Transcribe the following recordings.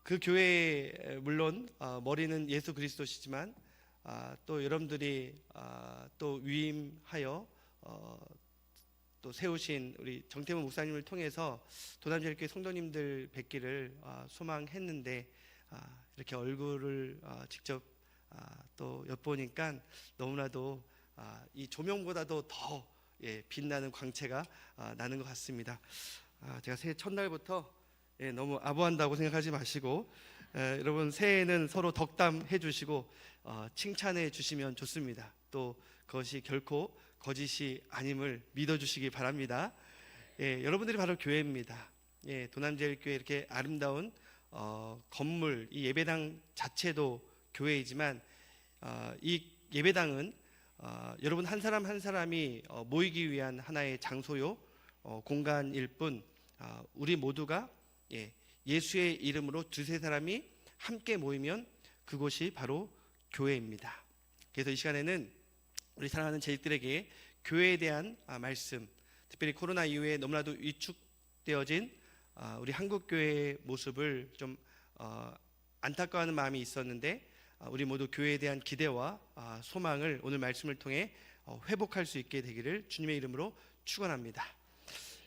그 교회 물론 머리는 예수 그리스도시지만 또 여러분들이 또 위임하여 또 세우신 우리 정태문 목사님을 통해서 도남제일교회 성도님들 뵙기를 소망했는데 이렇게 얼굴을 직접 또 엿보니까 너무나도 이 조명보다도 더 빛나는 광채가 나는 것 같습니다. 제가 새해 첫날부터 너무 아부한다고 생각하지 마시고 여러분 새해에는 서로 덕담해 주시고 칭찬해 주시면 좋습니다. 또 그것이 결코 거짓이 아님을 믿어주시기 바랍니다. 여러분들이 바로 교회입니다. 도남제일교회 이렇게 아름다운 건물, 이 예배당 자체도 교회이지만 이 예배당은 여러분 한 사람 한 사람이 모이기 위한 하나의 장소요 공간일 뿐 우리 모두가 예수의 이름으로 두세 사람이 함께 모이면 그곳이 바로 교회입니다. 그래서 이 시간에는 우리 사랑하는 제일들에게 교회에 대한 말씀, 특별히 코로나 이후에 너무나도 위축되어진 우리 한국교회의 모습을 좀 안타까워하는 마음이 있었는데 우리 모두 교회에 대한 기대와 소망을 오늘 말씀을 통해 회복할 수 있게 되기를 주님의 이름으로 축원합니다.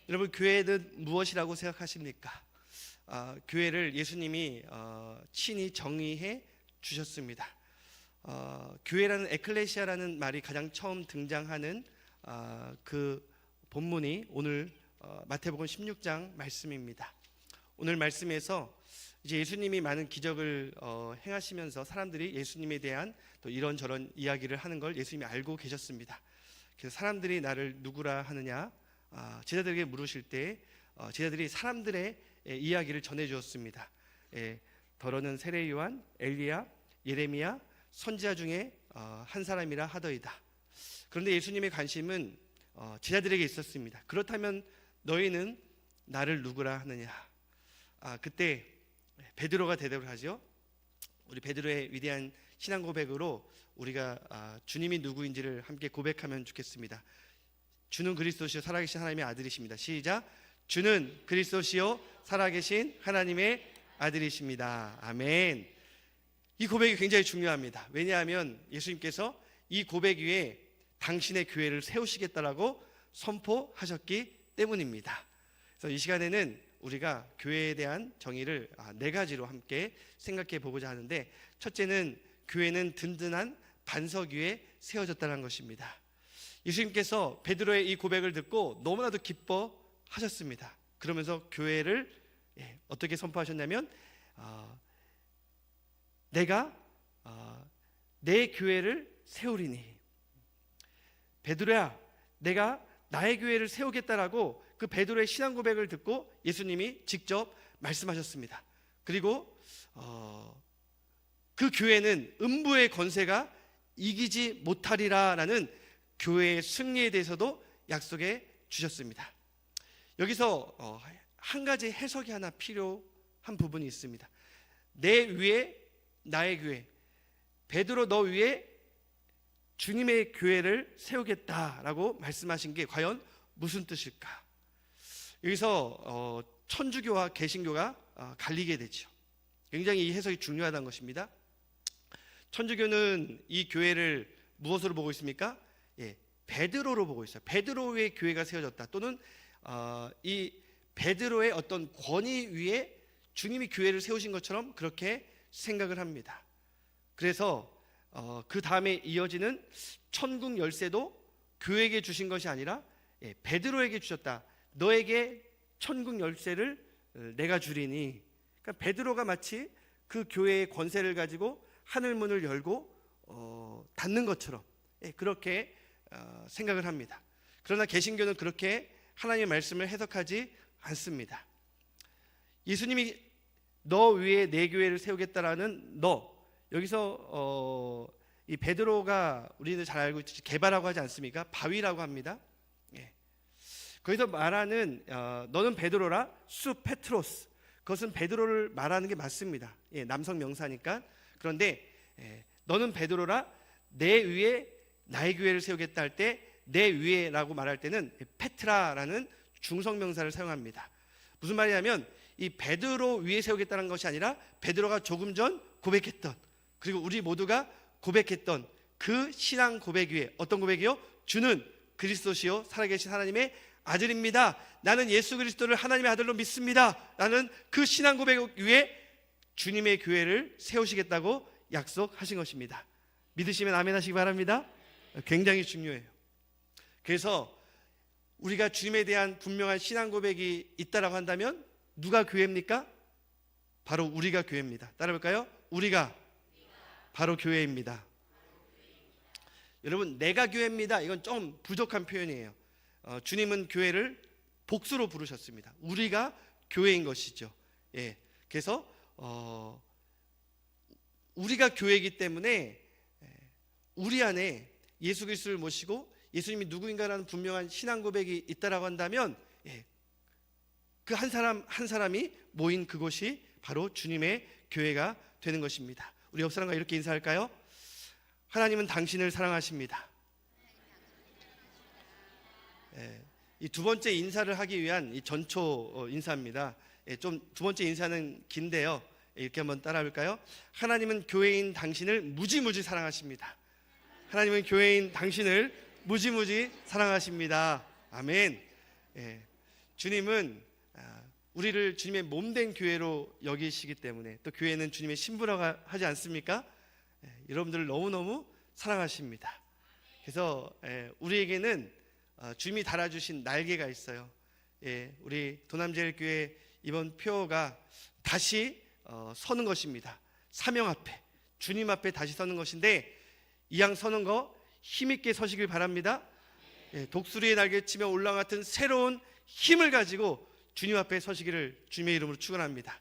여러분, 교회는 무엇이라고 생각하십니까? 교회를 예수님이 친히 정의해 주셨습니다. 교회라는 에클레시아라는 말이 가장 처음 등장하는 그 본문이 오늘 마태복음 16장 말씀입니다. 오늘 말씀에서 이제 예수님이 많은 기적을 행하시면서 사람들이 예수님에 대한 또 이런저런 이야기를 하는 걸 예수님이 알고 계셨습니다. 그래서 사람들이 나를 누구라 하느냐 제자들에게 물으실 때 제자들이 사람들의 이야기를 전해 주었습니다. 더러는 세례 요한, 엘리야, 예레미야, 선지자 중에 한 사람이라 하더이다. 그런데 예수님의 관심은 제자들에게 있었습니다. 그렇다면 너희는 나를 누구라 하느냐? 그때 베드로가 대답을 하죠. 우리 베드로의 위대한 신앙 고백으로 우리가 주님이 누구인지를 함께 고백하면 좋겠습니다. 주는 그리스도시요 살아계신 하나님의 아들이십니다. 시작. 주는 그리스도시요 살아계신 하나님의 아들이십니다. 아멘. 이 고백이 굉장히 중요합니다. 왜냐하면 예수님께서 이 고백 위에 당신의 교회를 세우시겠다라고 선포하셨기 때문입니다. 그래서 이 시간에는 우리가 교회에 대한 정의를 네 가지로 함께 생각해 보고자 하는데, 첫째는 교회는 든든한 반석 위에 세워졌다는 것입니다. 예수님께서 베드로의 이 고백을 듣고 너무나도 기뻐하셨습니다. 그러면서 교회를 어떻게 선포하셨냐면 내가 내 교회를 세우리니, 베드로야 내가 나의 교회를 세우겠다라고 그 베드로의 신앙 고백을 듣고 예수님이 직접 말씀하셨습니다. 그리고 그 교회는 음부의 권세가 이기지 못하리라라는 교회의 승리에 대해서도 약속해 주셨습니다. 여기서 한 가지 해석이 하나 필요한 부분이 있습니다. 내 위에 나의 교회, 베드로 너 위에 주님의 교회를 세우겠다라고 말씀하신 게 과연 무슨 뜻일까? 여기서 천주교와 개신교가 갈리게 되죠. 굉장히 이 해석이 중요하다는 것입니다. 천주교는 이 교회를 무엇으로 보고 있습니까? 베드로로 보고 있어요. 베드로의 교회가 세워졌다, 또는 이 베드로의 어떤 권위 위에 주님이 교회를 세우신 것처럼 그렇게 생각을 합니다. 그래서 그 다음에 이어지는 천국 열쇠도 교회에게 주신 것이 아니라 베드로에게 주셨다. 너에게 천국 열쇠를 내가 주리니. 그러니까 베드로가 마치 그 교회의 권세를 가지고 하늘 문을 열고 닫는 것처럼 그렇게 생각을 합니다. 그러나 개신교는 그렇게 하나님의 말씀을 해석하지 않습니다. 예수님이 너 위에 내 교회를 세우겠다라는 너, 여기서 이 베드로가 우리는 잘 알고 있듯이 개바라고 하지 않습니까? 바위라고 합니다. 거기서 말하는 너는 베드로라 수 페트로스, 그것은 베드로를 말하는 게 맞습니다. 남성 명사니까. 그런데 너는 베드로라 내 위에 나의 교회를 세우겠다 할 때 내 위에라고 말할 때는 페트라라는 중성 명사를 사용합니다. 무슨 말이냐면 이 베드로 위에 세우겠다는 것이 아니라 베드로가 조금 전 고백했던, 그리고 우리 모두가 고백했던 그 신앙 고백 위에, 어떤 고백이요? 주는 그리스도시요 살아계신 하나님의 아들입니다. 나는 예수 그리스도를 하나님의 아들로 믿습니다. 라는 그 신앙 고백 위에 주님의 교회를 세우시겠다고 약속하신 것입니다. 믿으시면 아멘 하시기 바랍니다. 굉장히 중요해요. 그래서 우리가 주님에 대한 분명한 신앙 고백이 있다라고 한다면 누가 교회입니까? 바로 우리가 교회입니다. 따라볼까요? 우리가 바로 교회입니다. 여러분, 내가 교회입니다, 이건 좀 부족한 표현이에요. 주님은 교회를 복수로 부르셨습니다. 우리가 교회인 것이죠. 예, 그래서 우리가 교회이기 때문에 우리 안에 예수 그리스도를 모시고 예수님이 누구인가라는 분명한 신앙 고백이 있다라고 한다면 그 한 사람 한 사람이 모인 그곳이 바로 주님의 교회가 되는 것입니다. 우리 옆 사람과 이렇게 인사할까요? 하나님은 당신을 사랑하십니다. 이 두 번째 인사를 하기 위한 이 전초 인사입니다. 좀 두 번째 인사는 긴데요. 이렇게 한번 따라볼까요? 하나님은 교회인 당신을 무지무지 사랑하십니다. 하나님은 교회인 당신을 무지무지 사랑하십니다. 아멘. 주님은 우리를 주님의 몸된 교회로 여기시기 때문에, 또 교회는 주님의 신부라고 하지 않습니까? 여러분들을 너무너무 사랑하십니다. 그래서 우리에게는 주님이 달아주신 날개가 있어요. 우리 도남제일교회 이번 표가 다시 서는 것입니다. 사명 앞에, 주님 앞에 다시 서는 것인데, 이왕 서는 거 힘있게 서시길 바랍니다. 독수리의 날개치며 올라온 같은 새로운 힘을 가지고 주님 앞에 서시기를 주님의 이름으로 축원합니다.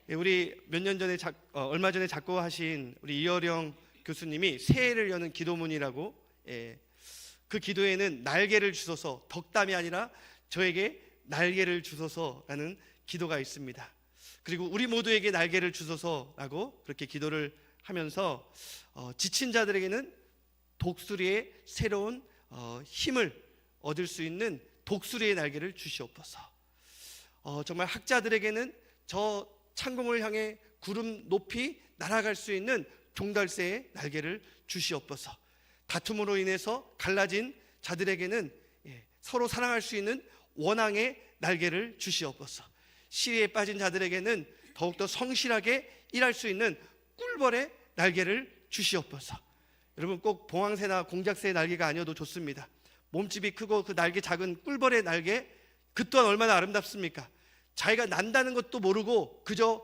우리 몇 년 전에 얼마 전에 작곡하신 우리 이어령 교수님이 새해를 여는 기도문이라고, 그 기도에는 날개를 주소서, 덕담이 아니라 저에게 날개를 주소서라는 기도가 있습니다. 그리고 우리 모두에게 날개를 주소서라고 그렇게 기도를 하면서 지친 자들에게는 독수리의 새로운 힘을 얻을 수 있는 독수리의 날개를 주시옵소서. 정말 학자들에게는 저 창공을 향해 구름 높이 날아갈 수 있는 종달새의 날개를 주시옵소서. 다툼으로 인해서 갈라진 자들에게는 서로 사랑할 수 있는 원앙의 날개를 주시옵소서. 시리에 빠진 자들에게는 더욱더 성실하게 일할 수 있는 꿀벌의 날개를 주시옵소서. 여러분, 꼭 봉황새나 공작새의 날개가 아니어도 좋습니다. 몸집이 크고 그 날개 작은 꿀벌의 날개, 그 또한 얼마나 아름답습니까? 자기가 난다는 것도 모르고 그저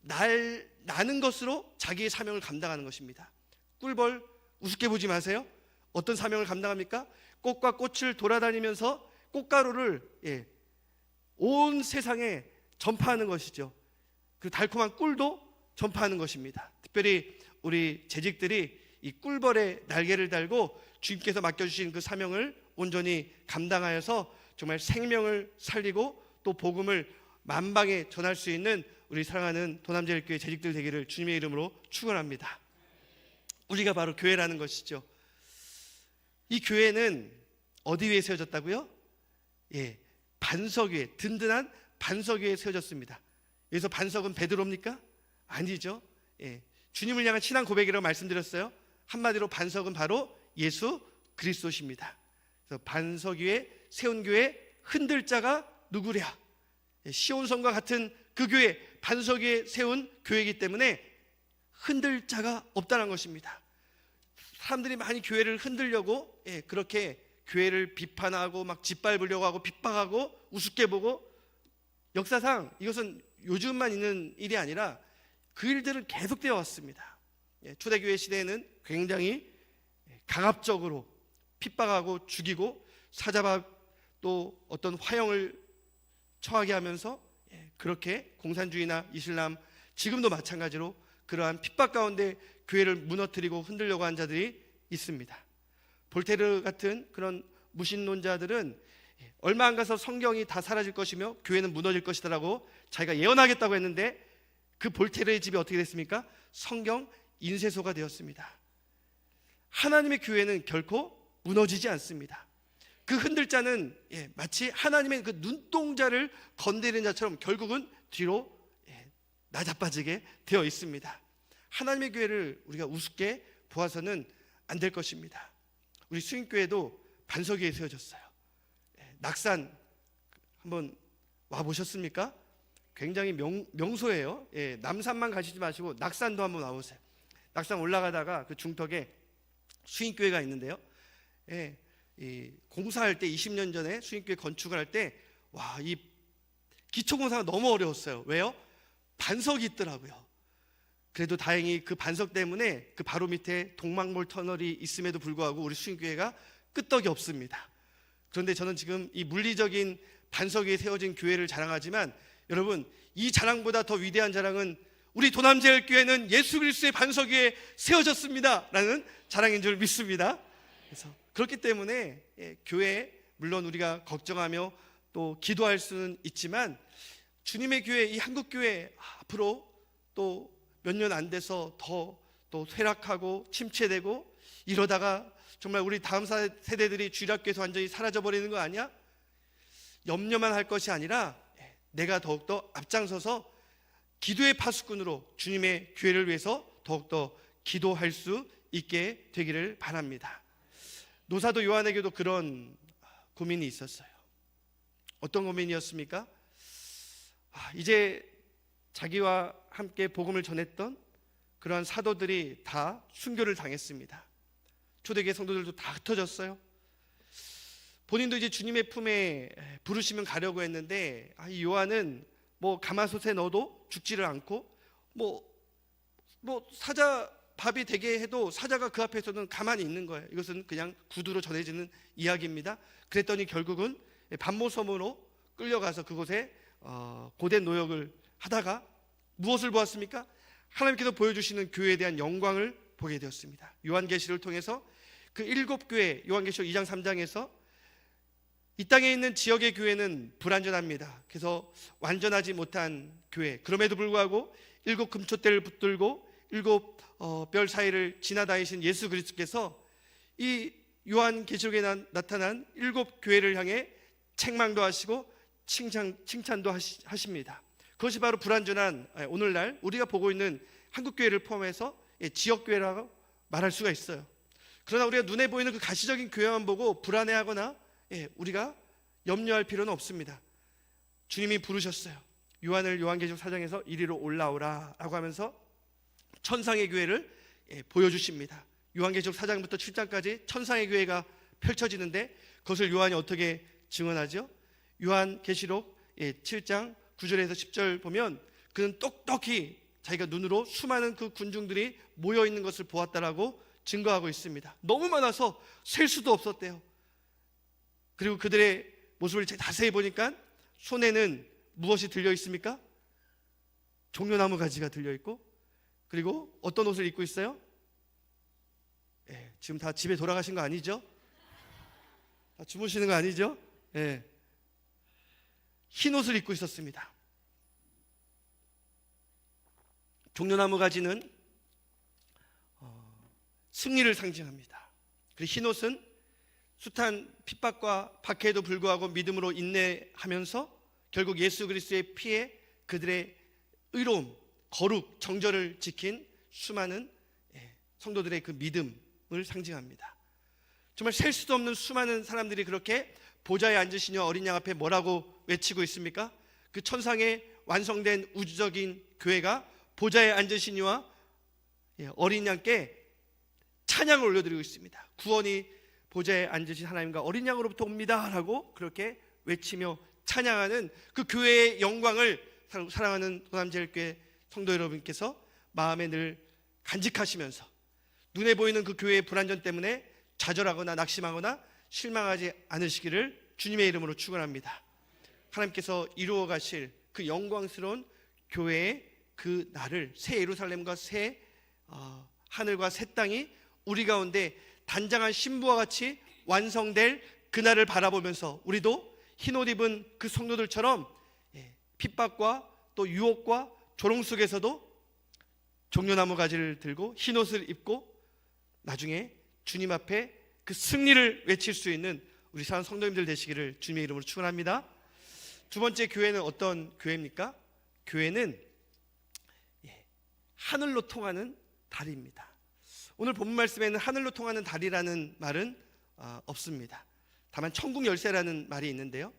나는 것으로 자기의 사명을 감당하는 것입니다. 꿀벌 우습게 보지 마세요. 어떤 사명을 감당합니까? 꽃과 꽃을 돌아다니면서 꽃가루를 온 세상에 전파하는 것이죠. 그 달콤한 꿀도 전파하는 것입니다. 특별히 우리 재직들이 이 꿀벌의 날개를 달고 주님께서 맡겨주신 그 사명을 온전히 감당하여서 정말 생명을 살리고 또 복음을 만방에 전할 수 있는 우리 사랑하는 도남제일교회 재직들 되기를 주님의 이름으로 축원합니다. 우리가 바로 교회라는 것이죠. 이 교회는 어디 위에 세워졌다고요? 반석 위에, 든든한 반석 위에 세워졌습니다. 여기서 반석은 베드로입니까? 아니죠. 주님을 향한 신앙 고백이라고 말씀드렸어요. 한마디로 반석은 바로 예수 그리스도십니다. 그래서 반석 위에 세운 교회, 흔들 자가 누구랴? 시온성과 같은 그 교회, 반석 위에 세운 교회이기 때문에 흔들 자가 없다는 것입니다. 사람들이 많이 교회를 흔들려고 그렇게 교회를 비판하고 막 짓밟으려고 하고 핍박하고 우습게 보고, 역사상 이것은 요즘만 있는 일이 아니라 그 일들은 계속되어 왔습니다. 초대교회 시대에는 굉장히 강압적으로 핍박하고 죽이고 사자밥 또 어떤 화형을 처하게 하면서 그렇게 공산주의나 이슬람, 지금도 마찬가지로 그러한 핍박 가운데 교회를 무너뜨리고 흔들려고 한 자들이 있습니다. 볼테르 같은 그런 무신론자들은 얼마 안 가서 성경이 다 사라질 것이며 교회는 무너질 것이다라고 자기가 예언하겠다고 했는데, 그 볼테르의 집이 어떻게 됐습니까? 성경 인쇄소가 되었습니다. 하나님의 교회는 결코 무너지지 않습니다. 그 흔들자는 마치 하나님의 그 눈동자를 건드리는 자처럼 결국은 뒤로 나자빠지게 되어 있습니다. 하나님의 교회를 우리가 우습게 보아서는 안 될 것입니다. 우리 수인교회도 반석 위에 세워졌어요. 낙산 한번 와 보셨습니까? 굉장히 명소예요. 남산만 가시지 마시고 낙산도 한번 와보세요. 낙산 올라가다가 그 중턱에 수인교회가 있는데요. 이 공사할 때 20년 전에 수인교회 건축을 할 때 이 기초공사가 너무 어려웠어요. 왜요? 반석이 있더라고요. 그래도 다행히 그 반석 때문에 그 바로 밑에 동막몰 터널이 있음에도 불구하고 우리 수인교회가 끄떡이 없습니다. 그런데 저는 지금 이 물리적인 반석 위에 세워진 교회를 자랑하지만 여러분, 이 자랑보다 더 위대한 자랑은 우리 도남제일교회는 예수 그리스도의 반석 위에 세워졌습니다 라는 자랑인 줄 믿습니다. 그래서 그렇기 때문에 교회, 물론 우리가 걱정하며 또 기도할 수는 있지만 주님의 교회, 이 한국교회 앞으로 또 몇 년 안 돼서 더 또 쇠락하고 침체되고 이러다가 정말 우리 다음 세대들이 주일학교에서 완전히 사라져버리는 거 아니야? 염려만 할 것이 아니라 내가 더욱더 앞장서서 기도의 파수꾼으로 주님의 교회를 위해서 더욱더 기도할 수 있게 되기를 바랍니다. 노사도 요한에게도 그런 고민이 있었어요. 어떤 고민이었습니까? 이제 자기와 함께 복음을 전했던 그러한 사도들이 다 순교를 당했습니다. 초대교회 성도들도 다 흩어졌어요. 본인도 이제 주님의 품에 부르시면 가려고 했는데 이 요한은 뭐 가마솥에 넣어도 죽지를 않고 뭐 사자 밥이 되게 해도 사자가 그 앞에서는 가만히 있는 거예요. 이것은 그냥 구두로 전해지는 이야기입니다. 그랬더니 결국은 반모섬으로 끌려가서 그곳에 고된 노역을 하다가 무엇을 보았습니까? 하나님께서 보여주시는 교회에 대한 영광을 보게 되었습니다. 요한계시를 통해서 그 7교회, 요한계시록 2장 3장에서 이 땅에 있는 지역의 교회는 불완전합니다. 그래서 완전하지 못한 교회, 그럼에도 불구하고 7 금초대를 붙들고 7별 사이를 지나다니신 예수 그리스도께서 이 요한계시록에 나타난 7교회를 향해 책망도 하시고 칭찬도 하십니다. 그것이 바로 불완전한 오늘날 우리가 보고 있는 한국교회를 포함해서 지역교회라고 말할 수가 있어요. 그러나 우리가 눈에 보이는 그 가시적인 교회만 보고 불안해하거나 우리가 염려할 필요는 없습니다. 주님이 부르셨어요. 요한을 요한계시록 4장에서 이리로 올라오라 라고 하면서 천상의 교회를 보여주십니다. 요한계시록 4장부터 7장까지 천상의 교회가 펼쳐지는데 그것을 요한이 어떻게 증언하죠? 요한계시록 7장 9절에서 10절 보면 그는 똑똑히 자기가 눈으로 수많은 그 군중들이 모여있는 것을 보았다라고 증거하고 있습니다. 너무 많아서 셀 수도 없었대요. 그리고 그들의 모습을 자세히 보니까 손에는 무엇이 들려 있습니까? 종려나무 가지가 들려 있고, 그리고 어떤 옷을 입고 있어요? 지금 다 집에 돌아가신 거 아니죠? 다 주무시는 거 아니죠? 흰 옷을 입고 있었습니다. 종려나무 가지는 승리를 상징합니다. 그리고 흰 옷은 숱한 핍박과 박해에도 불구하고 믿음으로 인내하면서 결국 예수 그리스도의 피에 그들의 의로움, 거룩, 정절을 지킨 수많은 성도들의 그 믿음을 상징합니다. 정말 셀 수도 없는 수많은 사람들이 그렇게 보좌에 앉으신 이와 어린 양 앞에 뭐라고 외치고 있습니까? 그 천상의 완성된 우주적인 교회가 보좌에 앉으신 이와 어린 양께 찬양을 올려드리고 있습니다. 구원이 보좌에 앉으신 하나님과 어린 양으로부터 옵니다 라고 그렇게 외치며 찬양하는 그 교회의 영광을 사랑하는 도남제일교회 성도 여러분께서 마음에 늘 간직하시면서 눈에 보이는 그 교회의 불안전 때문에 좌절하거나 낙심하거나 실망하지 않으시기를 주님의 이름으로 축원합니다. 하나님께서 이루어 가실 그 영광스러운 교회의 그 날을, 새 예루살렘과 새 하늘과 새 땅이 우리 가운데 단장한 신부와 같이 완성될 그날을 바라보면서 우리도 흰옷 입은 그 성도들처럼 핍박과 또 유혹과 조롱 속에서도 종려나무 가지를 들고 흰옷을 입고 나중에 주님 앞에 그 승리를 외칠 수 있는 우리 사랑하는 성도님들 되시기를 주님의 이름으로 축원합니다. 두 번째 교회는 어떤 교회입니까? 교회는 하늘로 통하는 다리입니다. 오늘 본문 말씀에는 하늘로 통하는 다리라는 말은 없습니다. 다만 천국 열쇠라는 말이 있는데요,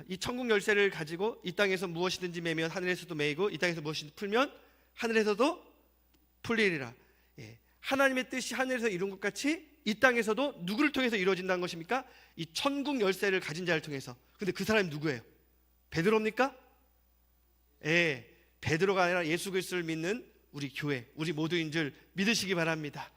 이 천국 열쇠를 가지고 이 땅에서 무엇이든지 매면 하늘에서도 매이고 이 땅에서 무엇이든지 풀면 하늘에서도 풀리리라. 하나님의 뜻이 하늘에서 이룬 것 같이 이 땅에서도 누구를 통해서 이루어진다는 것입니까? 이 천국 열쇠를 가진 자를 통해서. 근데 그 사람이 누구예요? 베드로입니까? 베드로가 아니라 예수 그리스도를 믿는 우리 교회, 우리 모두인 줄 믿으시기 바랍니다.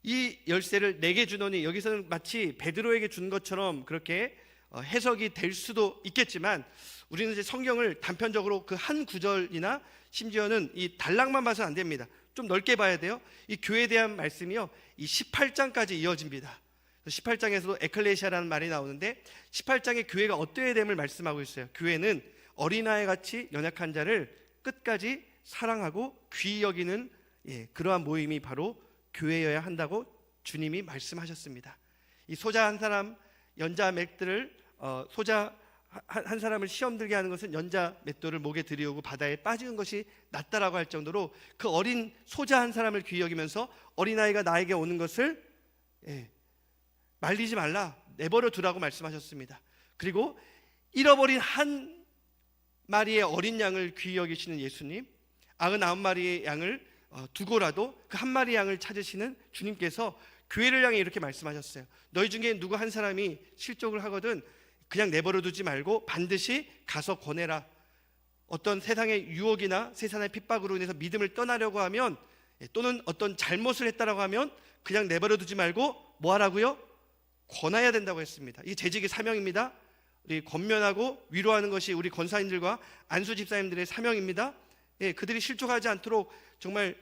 이 열쇠를 내게 주노니, 여기서는 마치 베드로에게 준 것처럼 그렇게 해석이 될 수도 있겠지만, 우리는 이제 성경을 단편적으로 그 한 구절이나 심지어는 이 단락만 봐서는 안 됩니다. 좀 넓게 봐야 돼요. 이 교회에 대한 말씀이요, 이 18장까지 이어집니다. 18장에서도 에클레시아라는 말이 나오는데 18장에 교회가 어떠해야 됨을 말씀하고 있어요. 교회는 어린아이 같이 연약한 자를 끝까지 사랑하고 귀히 여기는 그러한 모임이 바로 교회여야 한다고 주님이 말씀하셨습니다. 이 소자 한 사람, 연자 맷들을 소자 한 사람을 시험 들게 하는 것은 연자 맷돌을 목에 들이우고 바다에 빠지는 것이 낫다라고 할 정도로 그 어린 소자 한 사람을 귀히 여기면서 어린아이가 나에게 오는 것을 말리지 말라, 내버려 두라고 말씀하셨습니다. 그리고 잃어버린 한 마리의 어린 양을 귀히 여기시는 예수님, 99마리의 양을 두고라도 그 한 마리 양을 찾으시는 주님께서 교회를 향해 이렇게 말씀하셨어요. 너희 중에 누구 한 사람이 실족을 하거든 그냥 내버려 두지 말고 반드시 가서 권해라. 어떤 세상의 유혹이나 세상의 핍박으로 인해서 믿음을 떠나려고 하면, 또는 어떤 잘못을 했다라고 하면 그냥 내버려 두지 말고 뭐 하라고요? 권해야 된다고 했습니다. 이게 재직의 사명입니다. 우리 권면하고 위로하는 것이 우리 권사님들과 안수 집사님들의 사명입니다. 그들이 실족하지 않도록 정말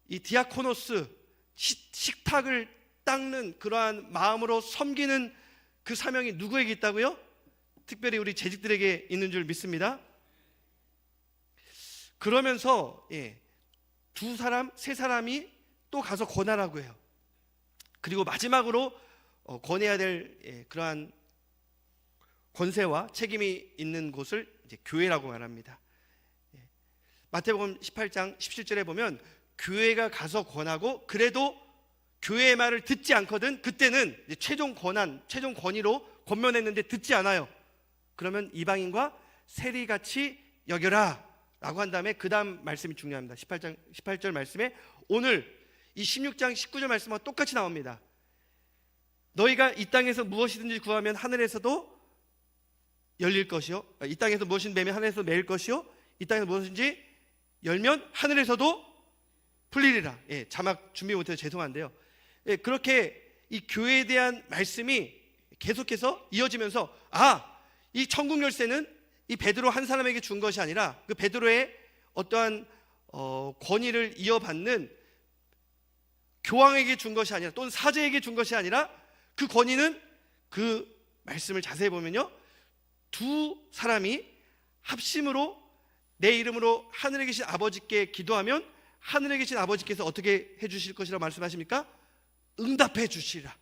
이 디아코노스, 식탁을 닦는 그러한 마음으로 섬기는 그 사명이 누구에게 있다고요? 특별히 우리 재직들에게 있는 줄 믿습니다. 그러면서 두 사람, 세 사람이 또 가서 권하라고 해요. 그리고 마지막으로 권해야 될 그러한 권세와 책임이 있는 곳을 이제 교회라고 말합니다. 마태복음 18장 17절에 보면 교회가 가서 권하고 그래도 교회의 말을 듣지 않거든 그때는 이제 최종 권한, 최종 권위로 권면했는데 듣지 않아요. 그러면 이방인과 세리같이 여겨라 라고 한 다음에 그 다음 말씀이 중요합니다. 18절 말씀에 오늘 이 16장 19절 말씀과 똑같이 나옵니다. 너희가 이 땅에서 무엇이든지 구하면 하늘에서도 열릴 것이요, 이 땅에서 무엇이든지 매면 하늘에서 매일 것이요, 이 땅에서 무엇인지 열면 하늘에서도 풀리리라. 자막 준비 못해서 죄송한데요, 그렇게 이 교회에 대한 말씀이 계속해서 이어지면서 이 천국 열쇠는 이 베드로 한 사람에게 준 것이 아니라 그 베드로의 어떠한 권위를 이어받는 교황에게 준 것이 아니라, 또는 사제에게 준 것이 아니라 그 권위는, 그 말씀을 자세히 보면요, 두 사람이 합심으로 내 이름으로 하늘에 계신 아버지께 기도하면 하늘에 계신 아버지께서 어떻게 해주실 것이라고 말씀하십니까? 응답해 주시리라.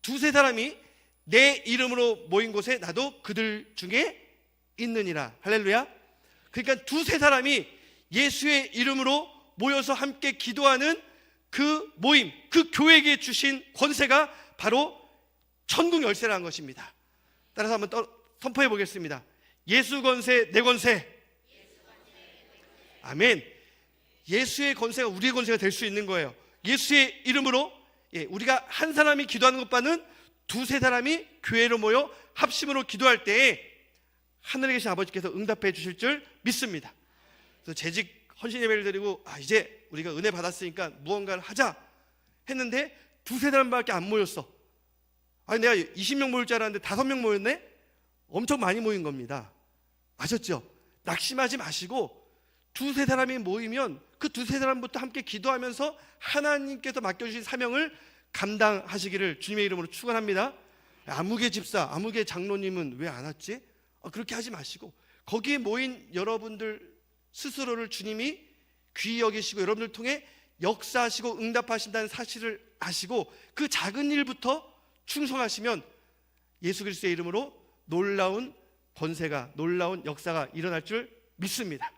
두세 사람이 내 이름으로 모인 곳에 나도 그들 중에 있느니라. 할렐루야. 그러니까 두세 사람이 예수의 이름으로 모여서 함께 기도하는 그 모임, 그 교회에게 주신 권세가 바로 천국 열쇠라는 것입니다. 따라서 한번 선포해 보겠습니다. 예수 권세, 내 권세. 아멘. 예수의 권세가 우리의 권세가 될 수 있는 거예요. 예수의 이름으로 우리가 한 사람이 기도하는 것과는 두세 사람이 교회로 모여 합심으로 기도할 때에 하늘에 계신 아버지께서 응답해 주실 줄 믿습니다. 그래서 재직 헌신 예배를 드리고 이제 우리가 은혜 받았으니까 무언가를 하자 했는데 두세 사람밖에 안 모였어. 내가 20명 모일 줄 알았는데 5명 모였네? 엄청 많이 모인 겁니다. 아셨죠? 낙심하지 마시고 두세 사람이 모이면 그 두세 사람부터 함께 기도하면서 하나님께서 맡겨주신 사명을 감당하시기를 주님의 이름으로 축원합니다. 아무개 집사, 아무개 장로님은 왜 안 왔지? 그렇게 하지 마시고 거기에 모인 여러분들 스스로를 주님이 귀히 여기시고 여러분들 통해 역사하시고 응답하신다는 사실을 아시고 그 작은 일부터 충성하시면 예수 그리스도의 이름으로 놀라운 권세가, 놀라운 역사가 일어날 줄 믿습니다.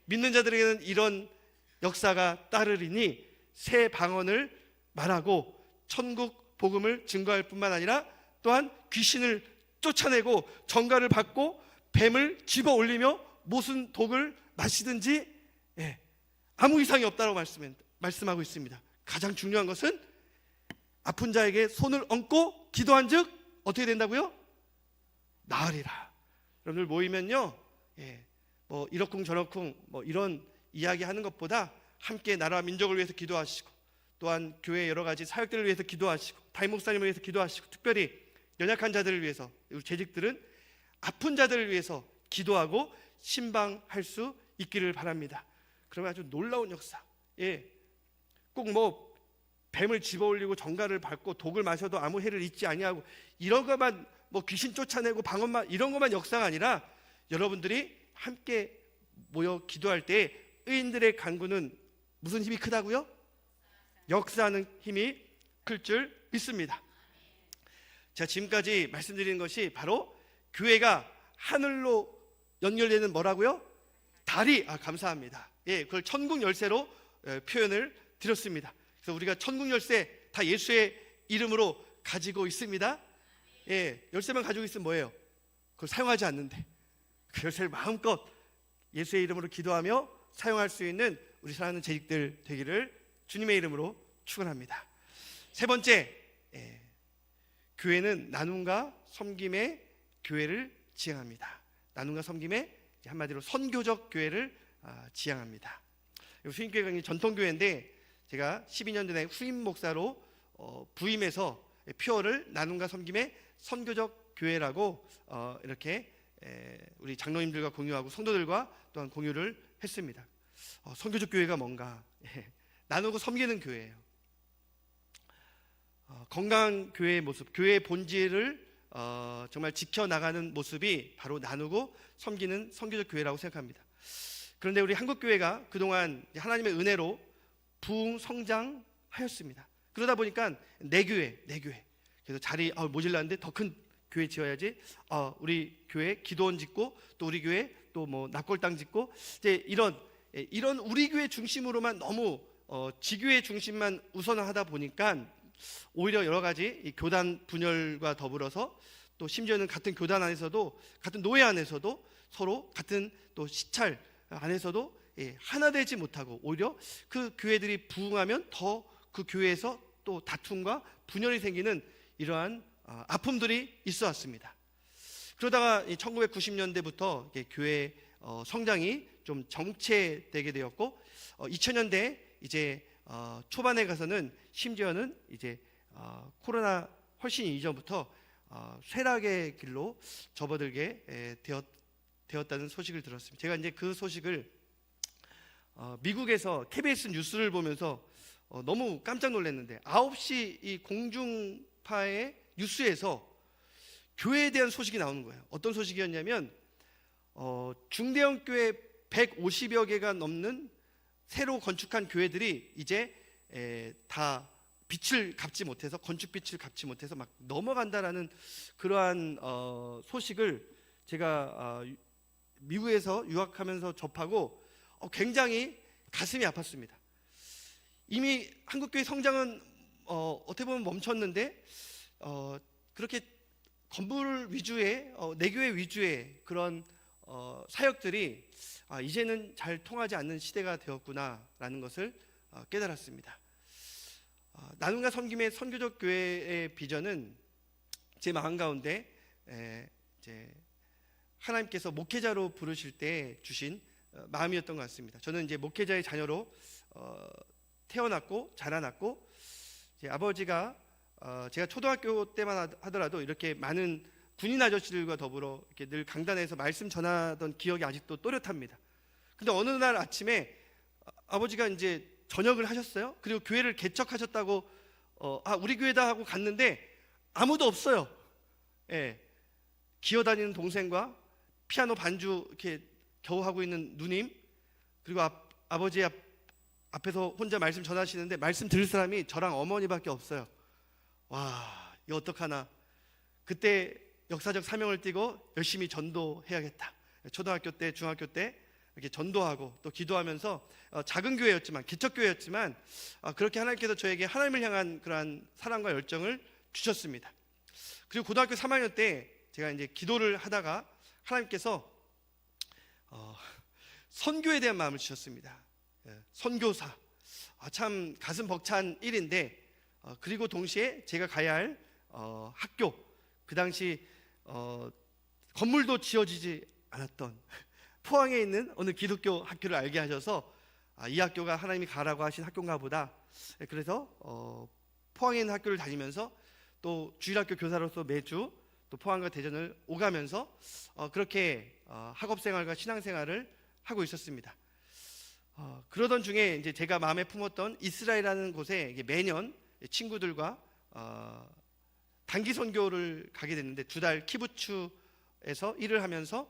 믿는 자들에게는 이런 역사가 따르리니 새 방언을 말하고 천국 복음을 증거할 뿐만 아니라 또한 귀신을 쫓아내고 전가를 받고 뱀을 집어 올리며 무슨 독을 마시든지 아무 이상이 없다고 말씀하고 있습니다. 가장 중요한 것은 아픈 자에게 손을 얹고 기도한 즉 어떻게 된다고요? 나으리라. 여러분들 모이면요, 뭐 이러쿵 저러쿵 뭐 이런 이야기 하는 것보다 함께 나라와 민족을 위해서 기도하시고 또한 교회 여러 가지 사역들을 위해서 기도하시고 담임 목사님을 위해서 기도하시고 특별히 연약한 자들을 위해서 우리 재직들은 아픈 자들을 위해서 기도하고 신방할 수 있기를 바랍니다. 그러면 아주 놀라운 역사, 꼭 뭐 뱀을 집어올리고 전가를 밟고 독을 마셔도 아무 해를 잊지 아니하고 이런 것만 뭐 귀신 쫓아내고 방언만 이런 것만 역사가 아니라 여러분들이 함께 모여 기도할 때 의인들의 간구는 무슨 힘이 크다고요? 역사하는 힘이 클 줄 믿습니다. 자, 지금까지 말씀드린 것이 바로 교회가 하늘로 연결되는 뭐라고요? 다리. 감사합니다. 그걸 천국 열쇠로 표현을 드렸습니다. 그래서 우리가 천국 열쇠 다 예수의 이름으로 가지고 있습니다. 열쇠만 가지고 있으면 뭐예요? 그걸 사용하지 않는데 그 열쇠를 마음껏 예수의 이름으로 기도하며 사용할 수 있는 우리 사랑하는 재직들 되기를 주님의 이름으로 축원합니다. 세 번째, 교회는 나눔과 섬김의 교회를 지향합니다. 나눔과 섬김의 한마디로 선교적 교회를 지향합니다. 후임교회가 전통교회인데 제가 12년 전에 후임 목사로 부임해서 표어를 나눔과 섬김의 선교적 교회라고 이렇게 우리 장로님들과 공유하고 성도들과 또한 공유를 했습니다. 선교적 교회가 뭔가? 나누고 섬기는 교회예요. 건강한 교회의 모습, 교회의 본질을 정말 지켜나가는 모습이 바로 나누고 섬기는 선교적 교회라고 생각합니다. 그런데 우리 한국교회가 그동안 하나님의 은혜로 부흥 성장하였습니다. 그러다 보니까 내 교회 그래서 자리 모질랐는데 더 큰 교회 지어야지. 우리 교회 기도원 짓고 또 우리 교회 또 뭐 납골당 짓고 이제 이런 우리 교회 중심으로만 너무 지교회 중심만 우선하다 보니까 오히려 여러 가지 이 교단 분열과 더불어서 또 심지어는 같은 교단 안에서도 같은 노예 안에서도 서로 같은 또 시찰 안에서도 하나 되지 못하고 오히려 그 교회들이 부흥하면 더 그 교회에서 또 다툼과 분열이 생기는 이러한 아픔들이 있어 왔습니다. 그러다가 1990년대부터 교회 성장이 좀 정체되게 되었고 2000년대 이제 초반에 가서는 심지어는 이제 코로나 훨씬 이전부터 쇠락의 길로 접어들게 되었다는 소식을 들었습니다. 제가 이제 그 소식을 미국에서 KBS 뉴스를 보면서 너무 깜짝 놀랐는데 9시 이 공중파의 뉴스에서 교회에 대한 소식이 나오는 거예요. 어떤 소식이었냐면 중대형 교회 150여 개가 넘는 새로 건축한 교회들이 이제 다 빛을 갚지 못해서 건축 빛을 갚지 못해서 막 넘어간다라는 그러한 소식을 제가 미국에서 유학하면서 접하고 굉장히 가슴이 아팠습니다. 이미 한국교회 성장은 어떻게 보면 멈췄는데 그렇게 건물 위주의 내교회 위주의 그런 사역들이 이제는 잘 통하지 않는 시대가 되었구나라는 것을 깨달았습니다. 나눔과 섬김의 선교적 교회의 비전은 제 마음 가운데 이제 하나님께서 목회자로 부르실 때 주신 마음이었던 것 같습니다. 저는 이제 목회자의 자녀로 태어났고 자라났고 제 아버지가 제가 초등학교 때만 하더라도 이렇게 많은 군인 아저씨들과 더불어 이렇게 늘 강단에서 말씀 전하던 기억이 아직도 또렷합니다. 근데 어느 날 아침에 아버지가 이제 전역을 하셨어요. 그리고 교회를 개척하셨다고 우리 교회다 하고 갔는데 아무도 없어요. 기어다니는 동생과 피아노 반주 이렇게 겨우 하고 있는 누님, 그리고 아버지 앞에서 혼자 말씀 전하시는데 말씀 들을 사람이 저랑 어머니밖에 없어요. 와, 이거 어떡하나. 그때 역사적 사명을 띠고 열심히 전도해야겠다. 초등학교 때, 중학교 때 이렇게 전도하고 또 기도하면서 작은 교회였지만, 기척교회였지만 그렇게 하나님께서 저에게 하나님을 향한 그러한 사랑과 열정을 주셨습니다. 그리고 고등학교 3학년 때 제가 이제 기도를 하다가 하나님께서 선교에 대한 마음을 주셨습니다. 선교사. 참 가슴 벅찬 일인데, 그리고 동시에 제가 가야 할 학교, 그 당시 건물도 지어지지 않았던 포항에 있는 어느 기독교 학교를 알게 하셔서 이 학교가 하나님이 가라고 하신 학교인가 보다. 그래서 포항에 있는 학교를 다니면서 또 주일학교 교사로서 매주 또 포항과 대전을 오가면서 그렇게 학업생활과 신앙생활을 하고 있었습니다. 그러던 중에 이제 제가 마음에 품었던 이스라엘이라는 곳에 매년 친구들과 단기 선교를 가게 됐는데, 2달 키부츠에서 일을 하면서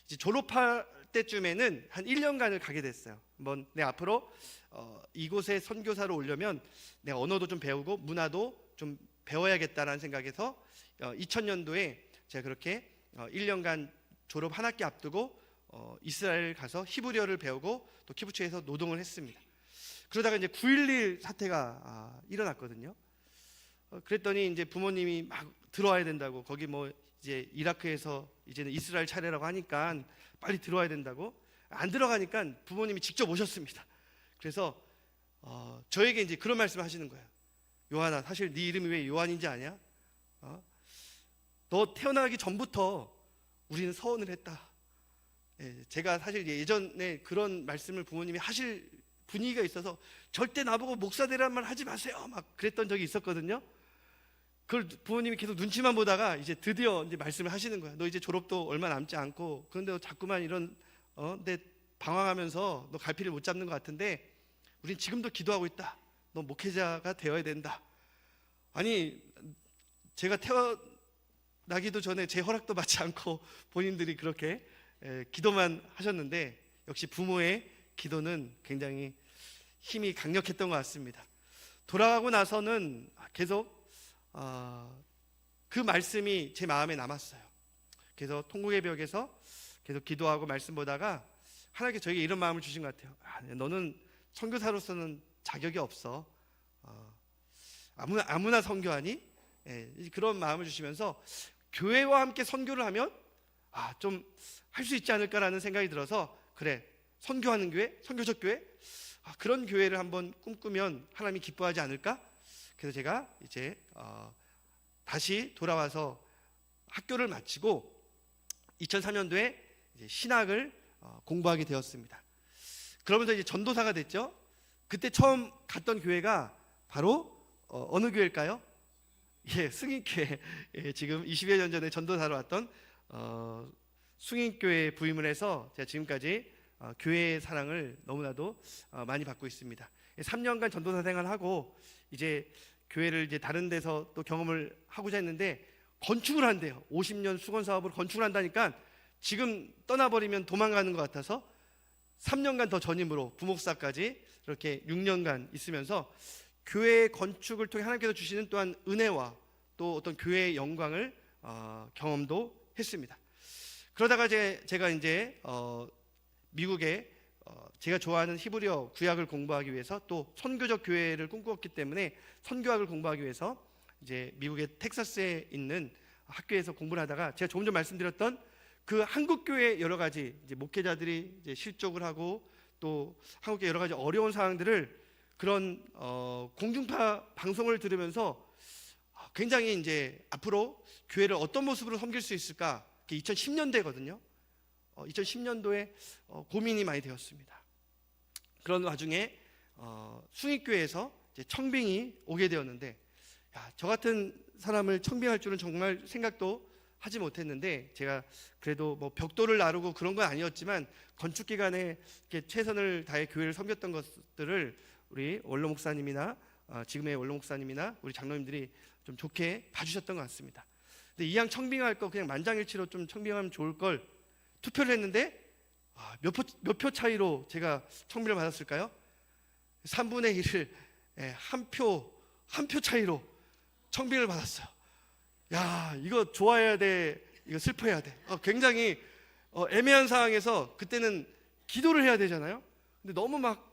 이제 졸업할 때쯤에는 한 1년간을 가게 됐어요. 한번 내 앞으로 이곳에 선교사로 오려면 내가 언어도 좀 배우고 문화도 좀 배워야겠다라는 생각에서 2000년도에 제가 그렇게 1년간 졸업 한 학기 앞두고 이스라엘 가서 히브리어를 배우고 또 키부츠에서 노동을 했습니다. 그러다가 이제 9.11 사태가 일어났거든요. 그랬더니 이제 부모님이 막 들어와야 된다고, 거기 뭐 이제 이라크에서 이제는 이스라엘 차례라고 하니까 빨리 들어와야 된다고, 안 들어가니까 부모님이 직접 오셨습니다. 그래서 저에게 이제 그런 말씀을 하시는 거예요. 요한아, 사실 네 이름이 왜 요한인지 아냐? 너 태어나기 전부터 우리는 서원을 했다. 제가 사실 예전에 그런 말씀을 부모님이 하실 분위기가 있어서 절대 나보고 목사 되라는 말 하지 마세요 막 그랬던 적이 있었거든요. 그걸 부모님이 계속 눈치만 보다가 이제 드디어 이제 말씀을 하시는 거야. 너 이제 졸업도 얼마 남지 않고, 그런데 너 자꾸만 이런 내 방황하면서 너 갈피를 못 잡는 것 같은데 우린 지금도 기도하고 있다. 너 목회자가 되어야 된다. 아니, 제가 태어나기도 전에 제 허락도 받지 않고 본인들이 그렇게 기도만 하셨는데, 역시 부모의 기도는 굉장히 힘이 강력했던 것 같습니다. 돌아가고 나서는 계속 그 말씀이 제 마음에 남았어요. 그래서 통곡의 벽에서 계속 기도하고 말씀 보다가 하나님께서 저에게 이런 마음을 주신 것 같아요. 너는 선교사로서는 자격이 없어. 아무나 선교하니? 그런 마음을 주시면서 교회와 함께 선교를 하면 좀 할 수 있지 않을까라는 생각이 들어서, 그래, 선교하는 교회, 선교적 교회, 그런 교회를 한번 꿈꾸면 하나님이 기뻐하지 않을까? 그래서 제가 이제 다시 돌아와서 학교를 마치고 2003년도에 이제 신학을 공부하게 되었습니다. 그러면서 이제 전도사가 됐죠. 그때 처음 갔던 교회가 바로 어느 교회일까요? 승인교회. 지금 20여 년 전에 전도사로 왔던 승인교회에 부임을 해서 제가 지금까지 교회의 사랑을 너무나도 많이 받고 있습니다. 3년간 전도사 생활하고 이제 교회를 이제 다른 데서 또 경험을 하고자 했는데 건축을 한대요. 50년 수건 사업으로 건축을 한다니까 지금 떠나버리면 도망가는 것 같아서 3년간 더 전임으로 부목사까지 이렇게 6년간 있으면서 교회 건축을 통해 하나님께서 주시는 또한 은혜와 또 어떤 교회의 영광을 경험도 했습니다. 그러다가 제가 이제 미국에 제가 좋아하는 히브리어 구약을 공부하기 위해서 또 선교적 교회를 꿈꾸었기 때문에 선교학을 공부하기 위해서 이제 미국의 텍사스에 있는 학교에서 공부를 하다가 제가 조금 전 말씀드렸던 그 한국 교회 여러 가지 이제 목회자들이 이제 실족을 하고 또 한국의 여러 가지 어려운 상황들을 그런 공중파 방송을 들으면서 굉장히 이제 앞으로 교회를 어떤 모습으로 섬길 수 있을까? 2010년대거든요. 2010년도에 고민이 많이 되었습니다. 그런 와중에 숭익교회에서 이제 청빙이 오게 되었는데, 저 같은 사람을 청빙할 줄은 정말 생각도 하지 못했는데, 제가 그래도 뭐 벽돌을 나르고 그런 건 아니었지만 건축 기간에 이렇게 최선을 다해 교회를 섬겼던 것들을 우리 원로 목사님이나 지금의 원로 목사님이나 우리 장로님들이 좀 좋게 봐주셨던 것 같습니다. 근데 이왕 청빙할 거 그냥 만장일치로 좀 청빙하면 좋을 걸 투표를 했는데 몇 표 차이로 제가 청빙을 받았을까요? 3분의 1을 한 표 차이로 청빙을 받았어요. 야, 이거 좋아해야 돼, 이거 슬퍼해야 돼. 굉장히 애매한 상황에서 그때는 기도를 해야 되잖아요. 근데 너무 막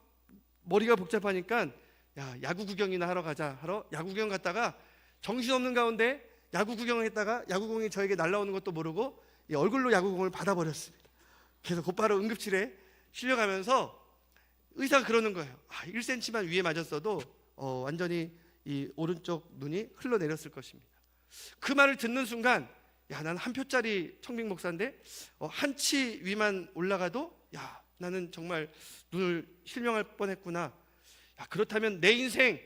머리가 복잡하니까 야, 야구 구경이나 하러 가자 하러 야구 구경 갔다가 정신없는 가운데 야구 구경을 했다가 야구공이 저에게 날아오는 것도 모르고 얼굴로 야구공을 받아버렸습니다. 그래서 곧바로 응급실에 실려가면서 의사가 그러는 거예요. 1cm만 위에 맞았어도 완전히 이 오른쪽 눈이 흘러내렸을 것입니다. 그 말을 듣는 순간 야, 나는 한 표짜리 청빙 목사인데 한 치 위만 올라가도 야, 나는 정말 눈을 실명할 뻔했구나. 야, 그렇다면 내 인생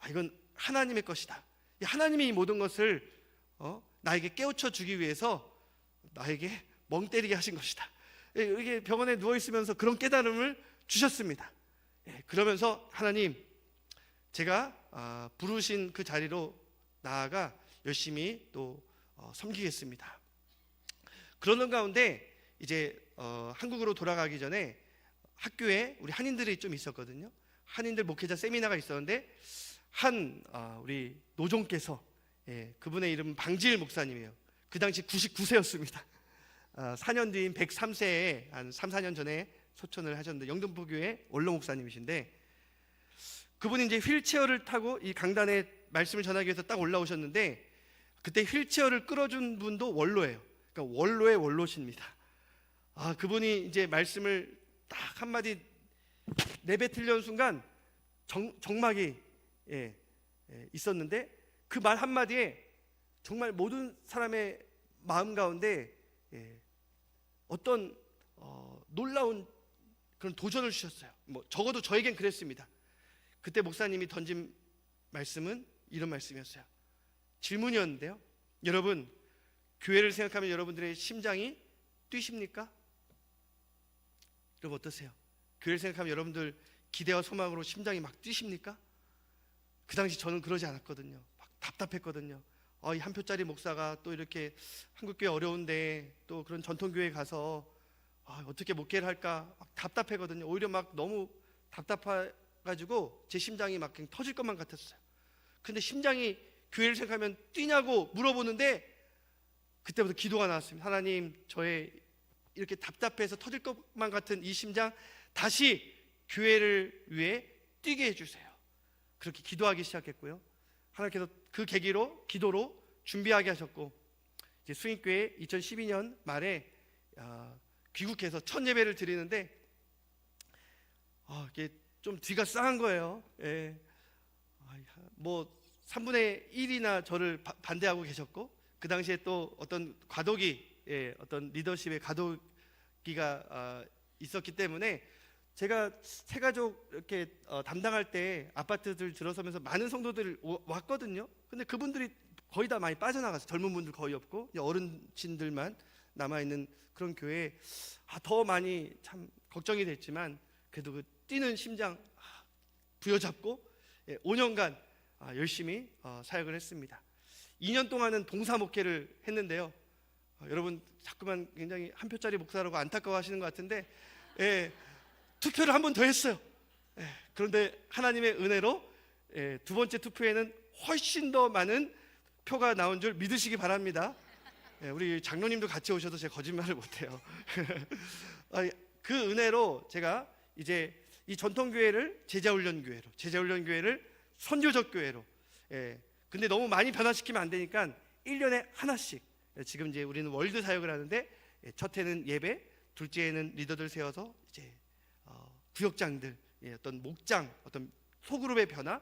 이건 하나님의 것이다. 하나님이 이 모든 것을 나에게 깨우쳐 주기 위해서 나에게 멍 때리게 하신 것이다. 이게 병원에 누워 있으면서 그런 깨달음을 주셨습니다. 그러면서 하나님, 제가 부르신 그 자리로 나아가 열심히 또 섬기겠습니다. 그러는 가운데 이제 한국으로 돌아가기 전에 학교에 우리 한인들이 좀 있었거든요. 한인들 목회자 세미나가 있었는데 우리 노종께서, 그분의 이름은 방지일 목사님이에요. 그 당시 99세였습니다. 4년 뒤인 103세에 한 3, 4년 전에 소천을 하셨는데 영등포교회 원로 목사님이신데, 그분이 이제 휠체어를 타고 이 강단에 말씀을 전하기 위해서 딱 올라오셨는데, 그때 휠체어를 끌어준 분도 원로예요. 그러니까 원로의 원로십니다. 그분이 이제 말씀을 딱 한마디 내뱉으려는 순간 정막이 있었는데, 그 말 한마디에 정말 모든 사람의 마음 가운데 어떤 놀라운 그런 도전을 주셨어요. 적어도 저에겐 그랬습니다. 그때 목사님이 던진 말씀은 이런 말씀이었어요. 질문이었는데요. 여러분, 교회를 생각하면 여러분들의 심장이 뛰십니까? 여러분 어떠세요? 교회를 생각하면 여러분들 기대와 소망으로 심장이 막 뛰십니까? 그 당시 저는 그러지 않았거든요. 막 답답했거든요. 이 한 표짜리 목사가 또 이렇게 한국교회 어려운데 또 그런 전통교회 가서 어떻게 목회를 할까 막 답답했거든요. 오히려 막 너무 답답해가지고 제 심장이 막 그냥 터질 것만 같았어요. 근데 심장이 교회를 생각하면 뛰냐고 물어보는데, 그때부터 기도가 나왔습니다. 하나님, 저의 이렇게 답답해서 터질 것만 같은 이 심장 다시 교회를 위해 뛰게 해주세요. 그렇게 기도하기 시작했고요. 하나님께서 그 계기로 기도로 준비하게 하셨고, 이제 수인교회 2012년 말에 귀국해서 첫 예배를 드리는데 이게 좀 뒤가 싸한 거예요. 3분의 1이나 저를 반대하고 계셨고, 그 당시에 또 어떤 과도기, 어떤 리더십의 과도기가 있었기 때문에 제가 새가족 이렇게 담당할 때 아파트들 들어서면서 많은 성도들 왔거든요. 근데 그분들이 거의 다 많이 빠져나가서 젊은 분들 거의 없고 어른친들만 남아있는 그런 교회에 더 많이 참 걱정이 됐지만, 그래도 그 뛰는 심장 부여잡고 5년간 열심히 사역을 했습니다. 2년 동안은 동사 목회를 했는데요. 여러분 자꾸만 굉장히 한 표짜리 목사라고 안타까워하시는 것 같은데, 투표를 한 번 더 했어요. 그런데 하나님의 은혜로 두 번째 투표에는 훨씬 더 많은 표가 나온 줄 믿으시기 바랍니다. 우리 장로님도 같이 오셔도 제가 거짓말을 못해요. 그 은혜로 제가 이제 이 전통교회를 제자훈련교회를 선교적 교회로, 근데 너무 많이 변화시키면 안 되니까 1년에 하나씩, 지금 이제 우리는 월드 사역을 하는데 첫 해는 예배, 둘째 해는 리더들 세워서 이제 구역장들, 어떤 목장, 어떤 소그룹의 변화,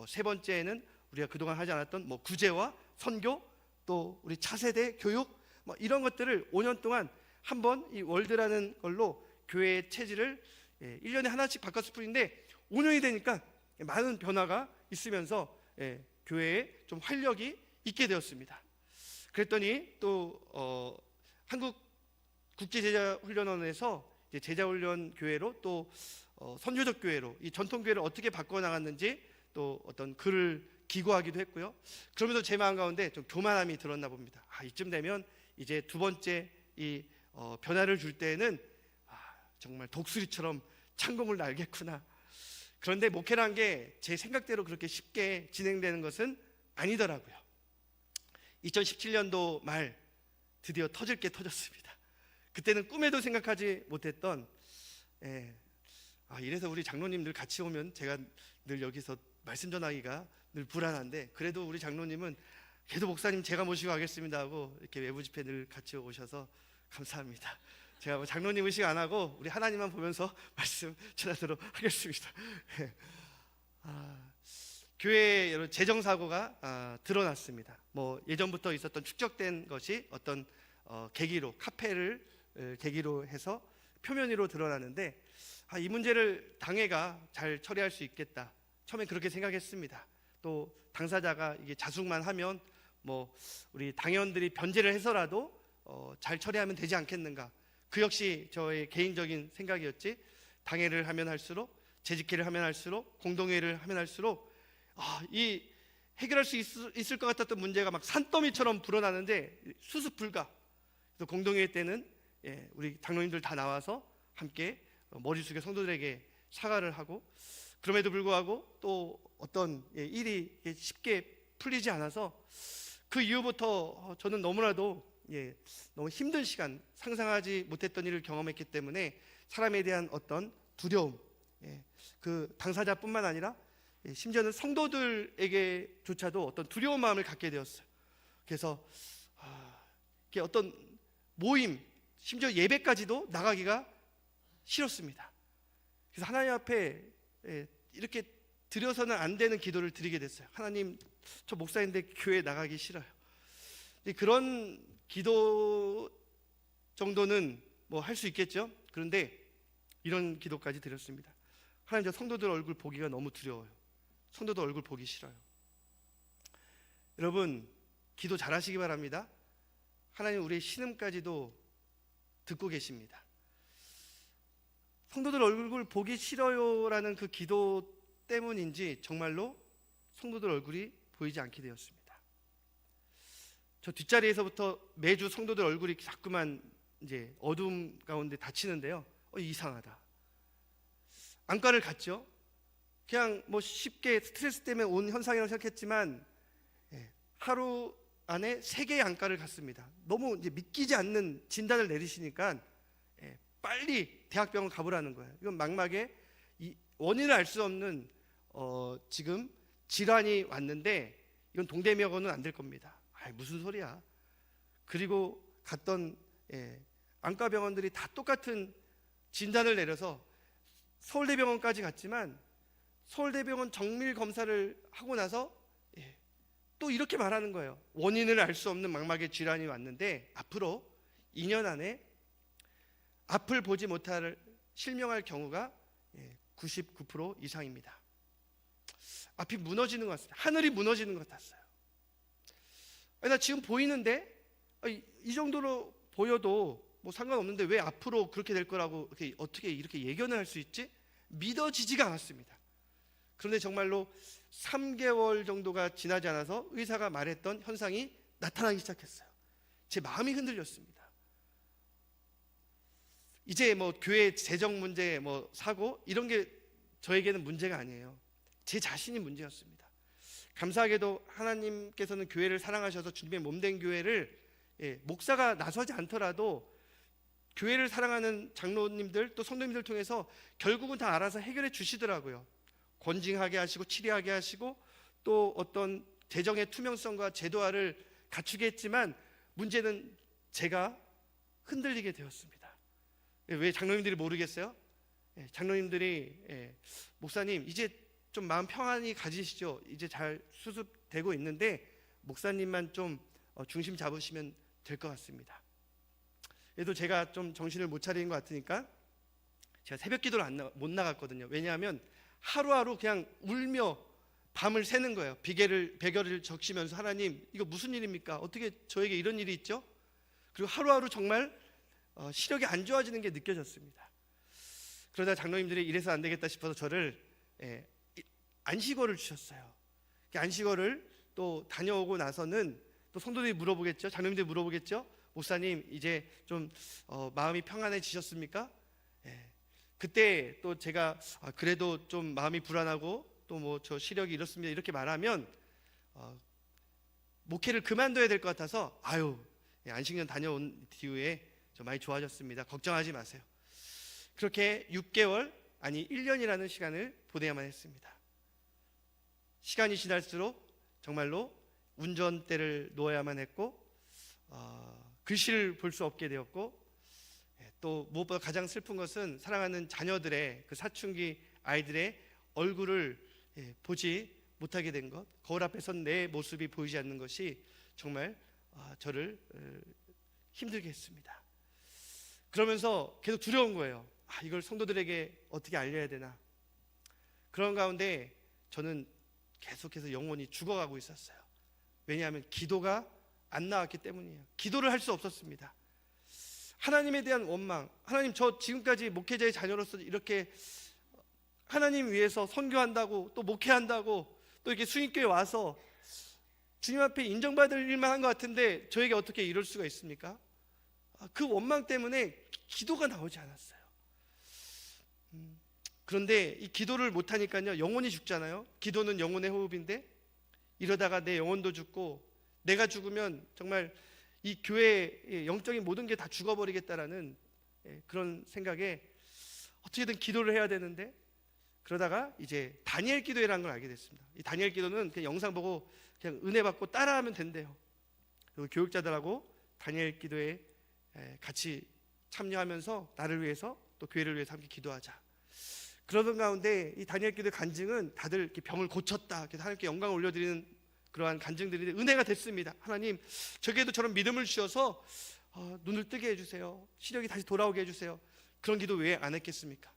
세 번째에는 우리가 그동안 하지 않았던 구제와 선교, 또 우리 차세대 교육, 이런 것들을 5년 동안 한번 이 월드라는 걸로 교회의 체질을 1년에 하나씩 바꿨을 뿐인데, 5년이 되니까 많은 변화가 있으면서 교회에 좀 활력이 있게 되었습니다. 그랬더니 또 한국 국제제자훈련원에서 제자훈련 교회로 또 선교적 교회로 이 전통교회를 어떻게 바꿔 나갔는지 또 어떤 글을 기고하기도 했고요. 그러면서 제 마음 가운데 좀 교만함이 들었나 봅니다. 이쯤 되면 이제 두 번째 이 변화를 줄 때에는 정말 독수리처럼 창공을 날겠구나. 그런데 목회란 게 제 생각대로 그렇게 쉽게 진행되는 것은 아니더라고요. 2017년도 말 드디어 터질 게 터졌습니다. 그때는 꿈에도 생각하지 못했던, 이래서 우리 장로님들 같이 오면 제가 늘 여기서 말씀 전하기가 늘 불안한데, 그래도 우리 장로님은 그래도 목사님 제가 모시고 가겠습니다 하고 이렇게 외부 집회 늘 같이 오셔서 감사합니다. 제가 뭐 장로님 의식 안 하고 우리 하나님만 보면서 말씀 전하도록 하겠습니다. 교회 여러 재정 사고가 드러났습니다. 뭐 예전부터 있었던 축적된 것이 어떤 계기로, 카페를 계기로 해서 표면 위로 드러나는데, 이 문제를 당회가 잘 처리할 수 있겠다, 처음에 그렇게 생각했습니다. 또 당사자가 이게 자숙만 하면 뭐 우리 당회원들이 변제를 해서라도 잘 처리하면 되지 않겠는가, 그 역시 저의 개인적인 생각이었지. 당회를 하면 할수록, 재직회를 하면 할수록, 공동회를 하면 할수록 이 해결할 수 있을 것 같았던 문제가 막 산더미처럼 불어나는데 수습 불가. 그래서 공동회 때는 우리 장로님들 다 나와서 함께 머리 숙여 성도들에게 사과를 하고, 그럼에도 불구하고 또 어떤 일이 쉽게 풀리지 않아서 그 이후부터 저는 너무나도 너무 힘든 시간, 상상하지 못했던 일을 경험했기 때문에 사람에 대한 어떤 두려움, 그 당사자뿐만 아니라 심지어는 성도들에게조차도 어떤 두려운 마음을 갖게 되었어요. 그래서 이게 어떤 모임, 심지어 예배까지도 나가기가 싫었습니다. 그래서 하나님 앞에 이렇게 드려서는 안 되는 기도를 드리게 됐어요. 하나님, 저 목사인데 교회 나가기 싫어요. 그런 기도 정도는 뭐 할 수 있겠죠. 그런데 이런 기도까지 드렸습니다. 하나님, 저 성도들 얼굴 보기가 너무 두려워요. 성도들 얼굴 보기 싫어요. 여러분, 기도 잘하시기 바랍니다. 하나님 우리의 신음까지도 듣고 계십니다. 성도들 얼굴 보기 싫어요라는 그 기도 때문인지 정말로 성도들 얼굴이 보이지 않게 되었습니다. 저 뒷자리에서부터 매주 성도들 얼굴이 자꾸만 이제 어둠 가운데 닫히는데요. 이상하다. 안과를 갔죠. 그냥 뭐 쉽게 스트레스 때문에 온 현상이라고 생각했지만 하루 안에 3개의 안과를 갔습니다. 너무 이제 믿기지 않는 진단을 내리시니까 빨리 대학병원 가보라는 거예요. 이건 망막에 원인을 알 수 없는 지금 질환이 왔는데 이건 동대명원은 안 될 겁니다. 무슨 소리야. 그리고 갔던 안과병원들이 다 똑같은 진단을 내려서 서울대병원까지 갔지만 서울대병원 정밀 검사를 하고 나서 또 이렇게 말하는 거예요. 원인을 알 수 없는 망막의 질환이 왔는데 앞으로 2년 안에 앞을 보지 못할 실명할 경우가 99% 이상입니다. 앞이 무너지는 것 같습니다. 하늘이 무너지는 것 같았어요. 나 지금 보이는데 이 정도로 보여도 뭐 상관없는데 왜 앞으로 그렇게 될 거라고 어떻게 이렇게 예견을 할 수 있지? 믿어지지가 않았습니다. 그런데 정말로 3개월 정도가 지나지 않아서 의사가 말했던 현상이 나타나기 시작했어요. 제 마음이 흔들렸습니다. 이제 뭐 교회 재정 문제, 뭐 사고 이런 게 저에게는 문제가 아니에요. 제 자신이 문제였습니다. 감사하게도 하나님께서는 교회를 사랑하셔서 주님의 몸된 교회를 목사가 나서지 않더라도 교회를 사랑하는 장로님들 또 성도님들 통해서 결국은 다 알아서 해결해 주시더라고요. 권징하게 하시고 치리하게 하시고 또 어떤 재정의 투명성과 제도화를 갖추게 했지만 문제는 제가 흔들리게 되었습니다. 왜 장로님들이 모르겠어요? 장로님들이 목사님 이제 좀 마음 평안히 가지시죠. 이제 잘 수습되고 있는데 목사님만 좀 중심 잡으시면 될 것 같습니다. 그래도 제가 좀 정신을 못 차리는 것 같으니까 제가 새벽 기도를 못 나갔거든요. 왜냐하면 하루하루 그냥 울며 밤을 새는 거예요. 베개를 적시면서 하나님 이거 무슨 일입니까? 어떻게 저에게 이런 일이 있죠? 그리고 하루하루 정말 시력이 안 좋아지는 게 느껴졌습니다. 그러다 장로님들이 이래서 안 되겠다 싶어서 저를 안식월을 주셨어요. 안식월을 또 다녀오고 나서는 또 성도들이 물어보겠죠. 장로님들이 물어보겠죠. 목사님 이제 좀 마음이 평안해지셨습니까? 그때 또 제가 그래도 좀 마음이 불안하고 또 뭐 저 시력이 이렇습니다 이렇게 말하면 목회를 그만둬야 될 것 같아서 안식년 다녀온 뒤에 좀 많이 좋아졌습니다. 걱정하지 마세요. 그렇게 6개월 아니 1년이라는 시간을 보내야만 했습니다. 시간이 지날수록 정말로 운전대를 놓아야만 했고 글씨를 볼 수 없게 되었고, 또 무엇보다 가장 슬픈 것은 사랑하는 자녀들의 그 사춘기 아이들의 얼굴을 보지 못하게 된 것, 거울 앞에 선 내 모습이 보이지 않는 것이 정말 저를 힘들게 했습니다. 그러면서 계속 두려운 거예요. 이걸 성도들에게 어떻게 알려야 되나. 그런 가운데 저는 계속해서 영혼이 죽어가고 있었어요. 왜냐하면 기도가 안 나왔기 때문이에요. 기도를 할 수 없었습니다. 하나님에 대한 원망, 하나님, 저 지금까지 목회자의 자녀로서 이렇게 하나님 위해서 선교한다고, 또 목회한다고, 또 이렇게 수익교회 와서 주님 앞에 인정받을 일만 한 것 같은데 저에게 어떻게 이럴 수가 있습니까? 그 원망 때문에 기도가 나오지 않았어요. 그런데 이 기도를 못하니까요, 영혼이 죽잖아요. 기도는 영혼의 호흡인데, 이러다가 내 영혼도 죽고 내가 죽으면 정말 이 교회의 영적인 모든 게 다 죽어버리겠다라는 그런 생각에 어떻게든 기도를 해야 되는데, 그러다가 이제 다니엘 기도회라는 걸 알게 됐습니다. 이 다니엘 기도는 그냥 영상 보고 그냥 은혜 받고 따라하면 된대요. 그리고 교육자들하고 다니엘 기도에 같이 참여하면서 나를 위해서 또 교회를 위해서 함께 기도하자. 그러던 가운데 이 다니엘 기도의 간증은 다들 이렇게 병을 고쳤다, 하나님께 영광을 올려드리는 그러한 간증들이 은혜가 됐습니다. 하나님, 저에게도 저런 믿음을 주셔서 눈을 뜨게 해주세요. 시력이 다시 돌아오게 해주세요. 그런 기도 왜 안 했겠습니까?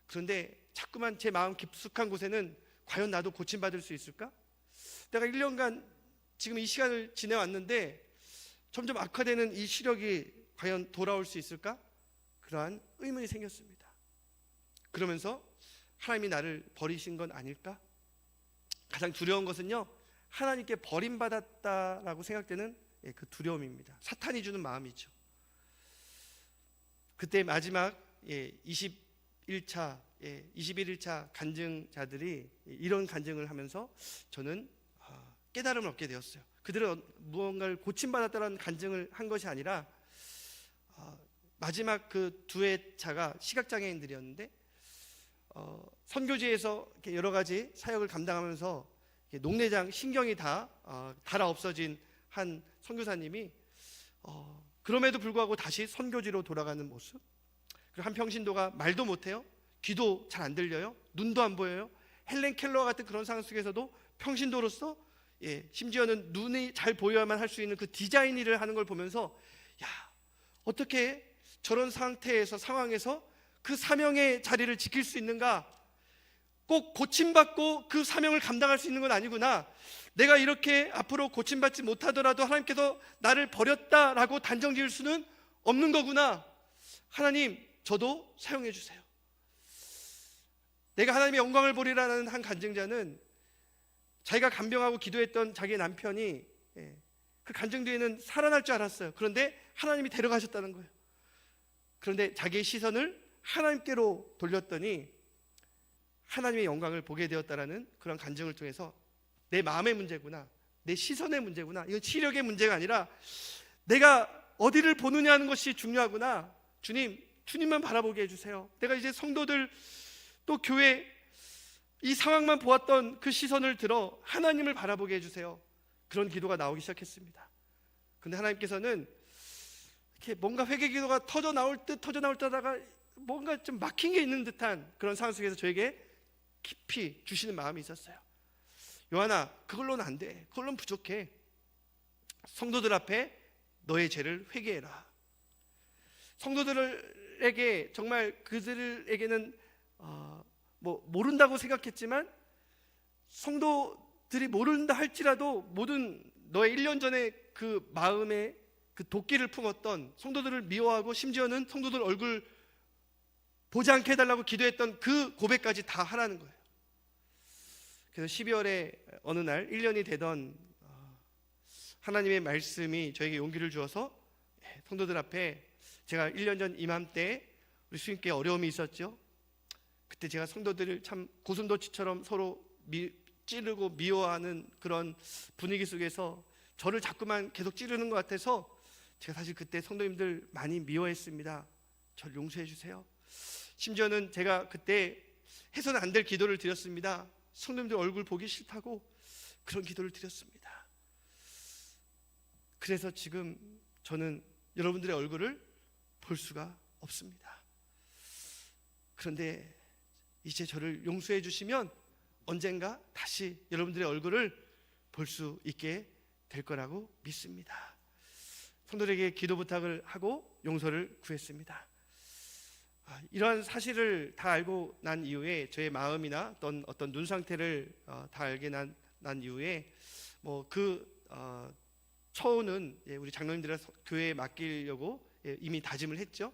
그런데 자꾸만 제 마음 깊숙한 곳에는 과연 나도 고침받을 수 있을까? 내가 1년간 지금 이 시간을 지내왔는데 점점 악화되는 이 시력이 과연 돌아올 수 있을까? 그러한 의문이 생겼습니다. 그러면서 하나님이 나를 버리신 건 아닐까? 가장 두려운 것은요, 하나님께 버림받았다라고 생각되는 그 두려움입니다. 사탄이 주는 마음이죠. 그때 마지막 21차 간증자들이 이런 간증을 하면서 저는 깨달음을 얻게 되었어요. 그들은 무언가를 고침받았다는 간증을 한 것이 아니라 마지막 그 두 회차가 시각장애인들이었는데, 선교지에서 여러 가지 사역을 감당하면서 녹내장 신경이 다 달아 없어진 한 선교사님이 그럼에도 불구하고 다시 선교지로 돌아가는 모습, 그리고 한 평신도가 말도 못해요. 귀도 잘 안 들려요. 눈도 안 보여요. 헬렌 켈러와 같은 그런 상황 속에서도 평신도로서 심지어는 눈이 잘 보여야만 할 수 있는 그 디자인 일을 하는 걸 보면서, 어떻게 저런 상황에서 그 사명의 자리를 지킬 수 있는가? 꼭 고침받고 그 사명을 감당할 수 있는 건 아니구나. 내가 이렇게 앞으로 고침받지 못하더라도 하나님께서 나를 버렸다라고 단정 지을 수는 없는 거구나. 하나님, 저도 사용해 주세요. 내가 하나님의 영광을 보리라는 한 간증자는 자기가 간병하고 기도했던 자기의 남편이 그 간증 뒤에는 살아날 줄 알았어요. 그런데 하나님이 데려가셨다는 거예요. 그런데 자기의 시선을 하나님께로 돌렸더니 하나님의 영광을 보게 되었다라는 그런 간증을 통해서 내 마음의 문제구나, 내 시선의 문제구나, 이건 시력의 문제가 아니라 내가 어디를 보느냐 하는 것이 중요하구나. 주님만 바라보게 해주세요. 내가 이제 성도들 또 교회 이 상황만 보았던 그 시선을 들어 하나님을 바라보게 해주세요. 그런 기도가 나오기 시작했습니다. 근데 하나님께서는 이렇게 뭔가 회개 기도가 터져 나올 듯 하다가 뭔가 좀 막힌 게 있는 듯한 그런 상황 속에서 저에게 깊이 주시는 마음이 있었어요. 요한아, 그걸로는 안 돼. 그걸로는 부족해. 성도들 앞에 너의 죄를 회개해라. 성도들에게 정말 그들에게는 모른다고 생각했지만, 성도들이 모른다 할지라도 모든 너의 1년 전에 그 마음에 그 도끼를 품었던, 성도들을 미워하고 심지어는 성도들 얼굴 보지 않게 해달라고 기도했던 그 고백까지 다 하라는 거예요. 그래서 12월에 어느 날 1년이 되던 하나님의 말씀이 저에게 용기를 주어서 성도들 앞에, 제가 1년 전 이맘때 우리 수임교회에 어려움이 있었죠. 그때 제가 성도들을 참 고슴도치처럼 서로 찌르고 미워하는 그런 분위기 속에서 저를 자꾸만 계속 찌르는 것 같아서 제가 사실 그때 성도님들 많이 미워했습니다. 저를 용서해 주세요. 심지어는 제가 그때 해서는 안 될 기도를 드렸습니다. 성도님들 얼굴 보기 싫다고 그런 기도를 드렸습니다. 그래서 지금 저는 여러분들의 얼굴을 볼 수가 없습니다. 그런데 이제 저를 용서해 주시면 언젠가 다시 여러분들의 얼굴을 볼 수 있게 될 거라고 믿습니다. 성도들에게 기도 부탁을 하고 용서를 구했습니다. 이러한 사실을 다 알고 난 이후에 저의 마음이나 어떤 눈 상태를 다 알게 난 이후에 처우는 우리 장로님들의 교회에 맡기려고 이미 다짐을 했죠.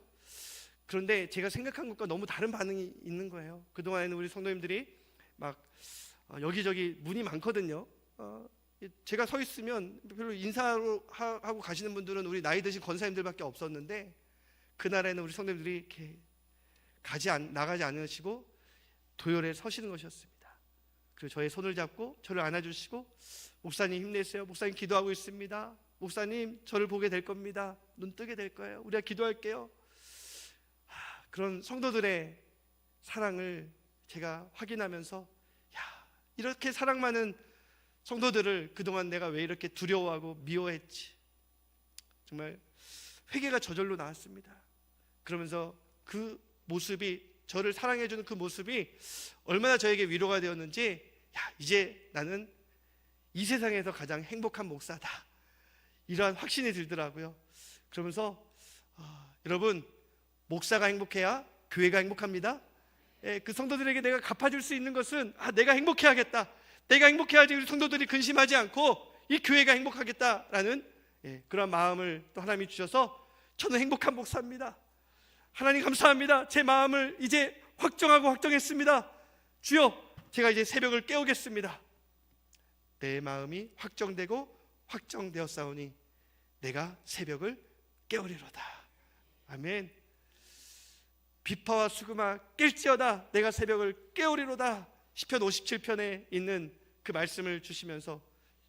그런데 제가 생각한 것과 너무 다른 반응이 있는 거예요. 그동안에는 우리 성도님들이 막 여기저기 문이 많거든요. 제가 서 있으면 별로 인사하고 가시는 분들은 우리 나이 드신 권사님들밖에 없었는데, 그날에는 우리 성도님들이 이렇게 나가지 않으시고 도열에 서시는 것이었습니다. 그리고 저의 손을 잡고 저를 안아주시고, 목사님 힘내세요, 목사님 기도하고 있습니다, 목사님 저를 보게 될 겁니다, 눈 뜨게 될 거예요, 우리가 기도할게요. 그런 성도들의 사랑을 제가 확인하면서, 이렇게 사랑 많은 성도들을 그동안 내가 왜 이렇게 두려워하고 미워했지, 정말 회개가 저절로 나왔습니다. 그러면서 그 모습이, 저를 사랑해주는 그 모습이 얼마나 저에게 위로가 되었는지, 이제 나는 이 세상에서 가장 행복한 목사다, 이러한 확신이 들더라고요. 그러면서 여러분, 목사가 행복해야 교회가 행복합니다. 그 성도들에게 내가 갚아줄 수 있는 것은 내가 행복해야겠다, 내가 행복해야지 우리 성도들이 근심하지 않고 이 교회가 행복하겠다라는 그런 마음을 또 하나님이 주셔서 저는 행복한 목사입니다. 하나님 감사합니다. 제 마음을 이제 확정했습니다. 주여, 제가 이제 새벽을 깨우겠습니다. 내 마음이 확정되었사오니 내가 새벽을 깨우리로다. 아멘. 비파와 수금아 깰지어다, 내가 새벽을 깨우리로다. 시편 57편에 있는 그 말씀을 주시면서,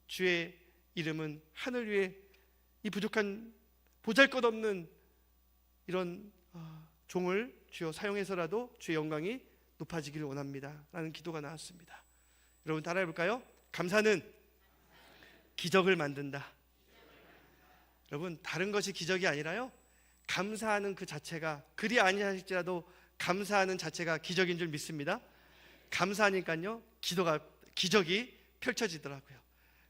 주의 이름은 하늘 위에 이 부족한 보잘것없는 이런 종을 주여 사용해서라도 주의 영광이 높아지기를 원합니다 라는 기도가 나왔습니다. 여러분 따라해 볼까요? 감사는 기적을 만든다. 여러분, 다른 것이 기적이 아니라요, 감사하는 그 자체가, 그리 아니하실지라도 감사하는 자체가 기적인 줄 믿습니다. 감사하니까요, 기적이 펼쳐지더라고요.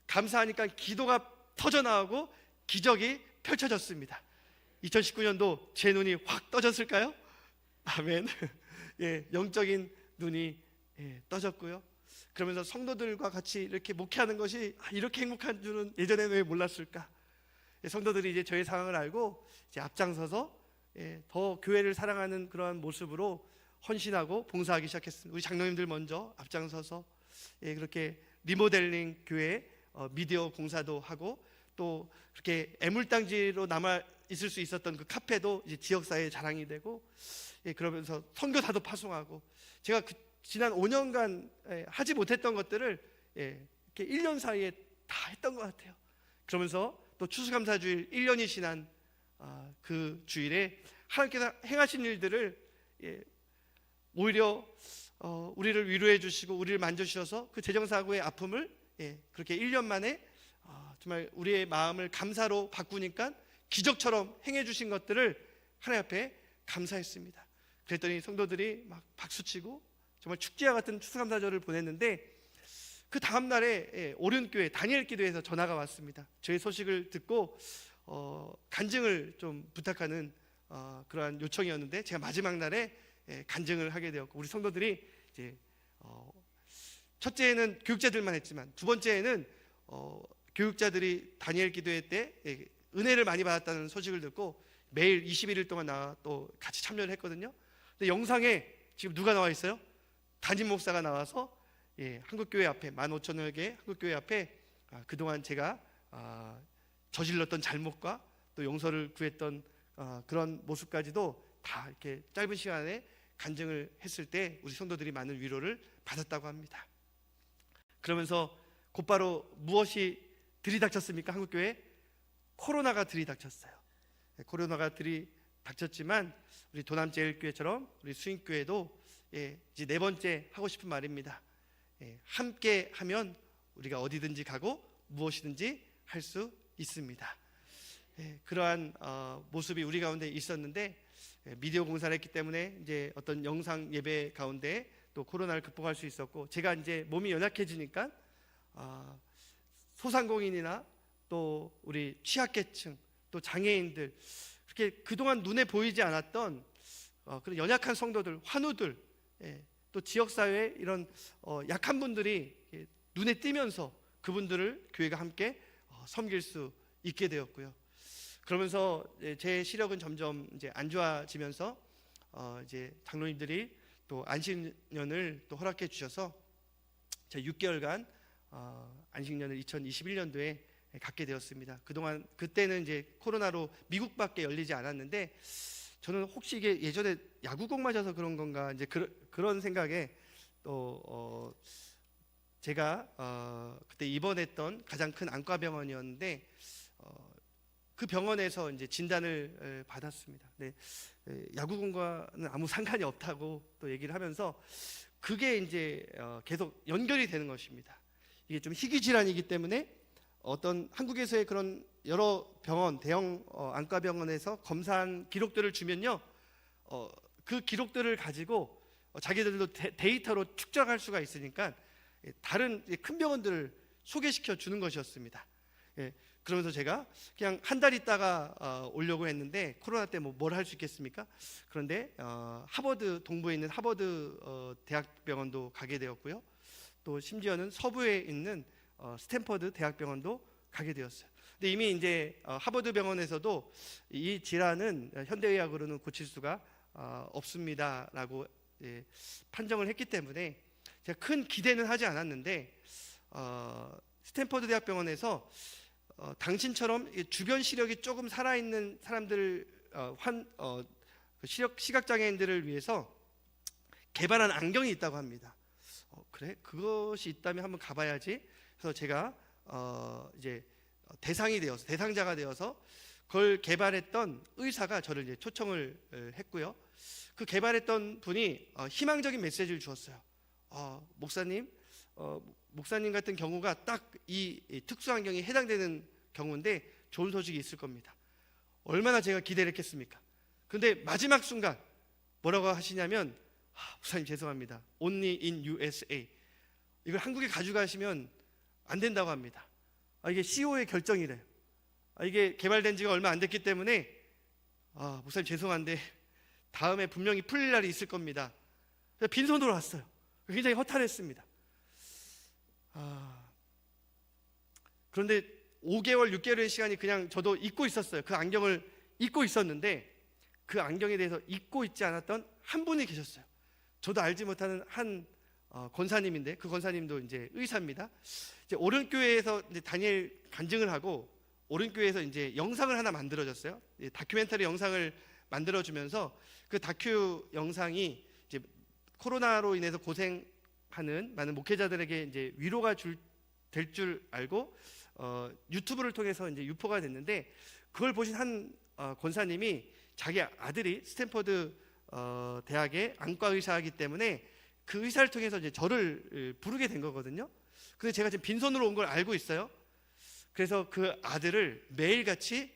감사하니까 기도가 터져나오고 기적이 펼쳐졌습니다. 2019년도 제 눈이 확 떠졌을까요? 아멘. 영적인 눈이 떠졌고요. 그러면서 성도들과 같이 이렇게 목회하는 것이 이렇게 행복한 줄은 예전에는 왜 몰랐을까? 성도들이 이제 저의 상황을 알고 이제 앞장서서 더 교회를 사랑하는 그러한 모습으로 헌신하고 봉사하기 시작했습니다. 우리 장로님들 먼저 앞장서서 그렇게 리모델링 교회 미디어 공사도 하고, 또 그렇게 애물단지로 남아 있을 수 있었던 그 카페도 이제 지역사회의 자랑이 되고, 그러면서 선교사도 파송하고, 제가 지난 5년간 하지 못했던 것들을 이렇게 1년 사이에 다 했던 것 같아요. 그러면서 또 추수감사주일 1년이 지난 그 주일에 하나님께서 행하신 일들을 오히려 우리를 위로해 주시고 우리를 만져주셔서 그 재정사고의 아픔을 그렇게 1년 만에 정말 우리의 마음을 감사로 바꾸니까 기적처럼 행해 주신 것들을 하나님 앞에 감사했습니다. 그랬더니 성도들이 막 박수치고 정말 축제와 같은 추수감사절을 보냈는데, 그 다음 날에 오륜교회 다니엘 기도에서 전화가 왔습니다. 저희 소식을 듣고 간증을 좀 부탁하는 그러한 요청이었는데, 제가 마지막 날에 간증을 하게 되었고, 우리 성도들이 이제 첫째에는 교육자들만 했지만 두 번째에는 교육자들이 다니엘 기도회 때 은혜를 많이 받았다는 소식을 듣고 매일 21일 동안 나와 또 같이 참여를 했거든요. 근데 영상에 지금 누가 나와 있어요? 담임 목사가 나와서 한국교회 앞에 15,000여 개 한국교회 앞에 그동안 제가 저질렀던 잘못과 또 용서를 구했던 그런 모습까지도 다 이렇게 짧은 시간에 간증을 했을 때 우리 성도들이 많은 위로를 받았다고 합니다. 그러면서 곧바로 무엇이 들이닥쳤습니까? 한국교회 코로나가 들이닥쳤어요. 코로나가 들이닥쳤지만 우리 도남제일교회처럼 우리 수인교회도 이제 네 번째 하고 싶은 말입니다. 함께 하면 우리가 어디든지 가고 무엇이든지 할 수 있습니다. 그러한 모습이 우리 가운데 있었는데 미디어 공사를 했기 때문에 이제 어떤 영상 예배 가운데 또 코로나를 극복할 수 있었고, 제가 이제 몸이 연약해지니까 소상공인이나 또 우리 취약계층 또 장애인들, 그렇게 그동안 눈에 보이지 않았던 그런 연약한 성도들, 환우들, 또 지역사회에 이런 약한 분들이 눈에 띄면서 그분들을 교회가 함께 섬길 수 있게 되었고요. 그러면서 제 시력은 점점 이제 안 좋아지면서 이제 장로님들이 또 안식년을 또 허락해 주셔서 제가 6개월간 안식년을 2021년도에 갖게 되었습니다. 그동안 그때는 이제 코로나로 미국밖에 열리지 않았는데, 저는 혹시 이게 예전에 야구공 맞아서 그런 건가 이제 그런 생각에 또 제가 그때 입원했던 가장 큰 안과병원이었는데 그 병원에서 이제 진단을 받았습니다. 네, 야구공과는 아무 상관이 없다고 또 얘기를 하면서 그게 이제 계속 연결이 되는 것입니다. 이게 좀 희귀 질환이기 때문에 어떤 한국에서의 그런 여러 병원, 대형 안과병원에서 검사한 기록들을 주면요, 그 기록들을 가지고 자기들도 데이터로 축적할 수가 있으니까 다른 큰 병원들을 소개시켜 주는 것이었습니다. 그러면서 제가 그냥 한 달 있다가 오려고 했는데 코로나 때 뭘 할 수 있겠습니까? 그런데 하버드 동부에 있는 하버드 대학병원도 가게 되었고요. 또 심지어는 서부에 있는 스탠퍼드 대학병원도 가게 되었어요. 근데 이미 이제 하버드 병원에서도 이 질환은 현대의학으로는 고칠 수가 없습니다라고 판정을 했기 때문에 제가 큰 기대는 하지 않았는데, 스탠퍼드 대학병원에서 당신처럼 주변 시력이 조금 살아있는 사람들, 시각장애인들을 위해서 개발한 안경이 있다고 합니다. 그래? 그것이 있다면 한번 가봐야지. 그래서 제가 이제 대상자가 되어서 그걸 개발했던 의사가 저를 이제 초청을 했고요. 그 개발했던 분이 희망적인 메시지를 주었어요. 목사님, 목사님 같은 경우가 딱 이 특수환경에 해당되는 경우인데 좋은 소식이 있을 겁니다. 얼마나 제가 기대를 했겠습니까? 그런데 마지막 순간 뭐라고 하시냐면, 목사님 죄송합니다, Only in USA, 이걸 한국에 가져가시면 안 된다고 합니다. 이게 CEO의 결정이래요. 이게 개발된 지가 얼마 안 됐기 때문에 목사님 죄송한데 다음에 분명히 풀릴 날이 있을 겁니다. 빈손으로 왔어요. 굉장히 허탈했습니다. 그런데 5개월, 6개월의 시간이 그냥 저도 잊고 있었어요. 그 안경을 잊고 있었는데 그 안경에 대해서 잊고 있지 않았던 한 분이 계셨어요. 저도 알지 못하는 한 권사님인데, 그 권사님도 이제 의사입니다. 이제 오른교회에서 이제 다니엘 간증을 하고 오른교회에서 이제 영상을 하나 만들어줬어요. 다큐멘터리 영상을 만들어주면서 그 다큐 영상이 이제 코로나로 인해서 고생하는 많은 목회자들에게 이제 위로가 될 줄 알고 유튜브를 통해서 이제 유포가 됐는데, 그걸 보신 한 권사님이 자기 아들이 스탠퍼드 대학의 안과 의사이기 때문에 그 의사를 통해서 이제 저를 부르게 된 거거든요. 근데 제가 지금 빈손으로 온 걸 알고 있어요. 그래서 그 아들을 매일같이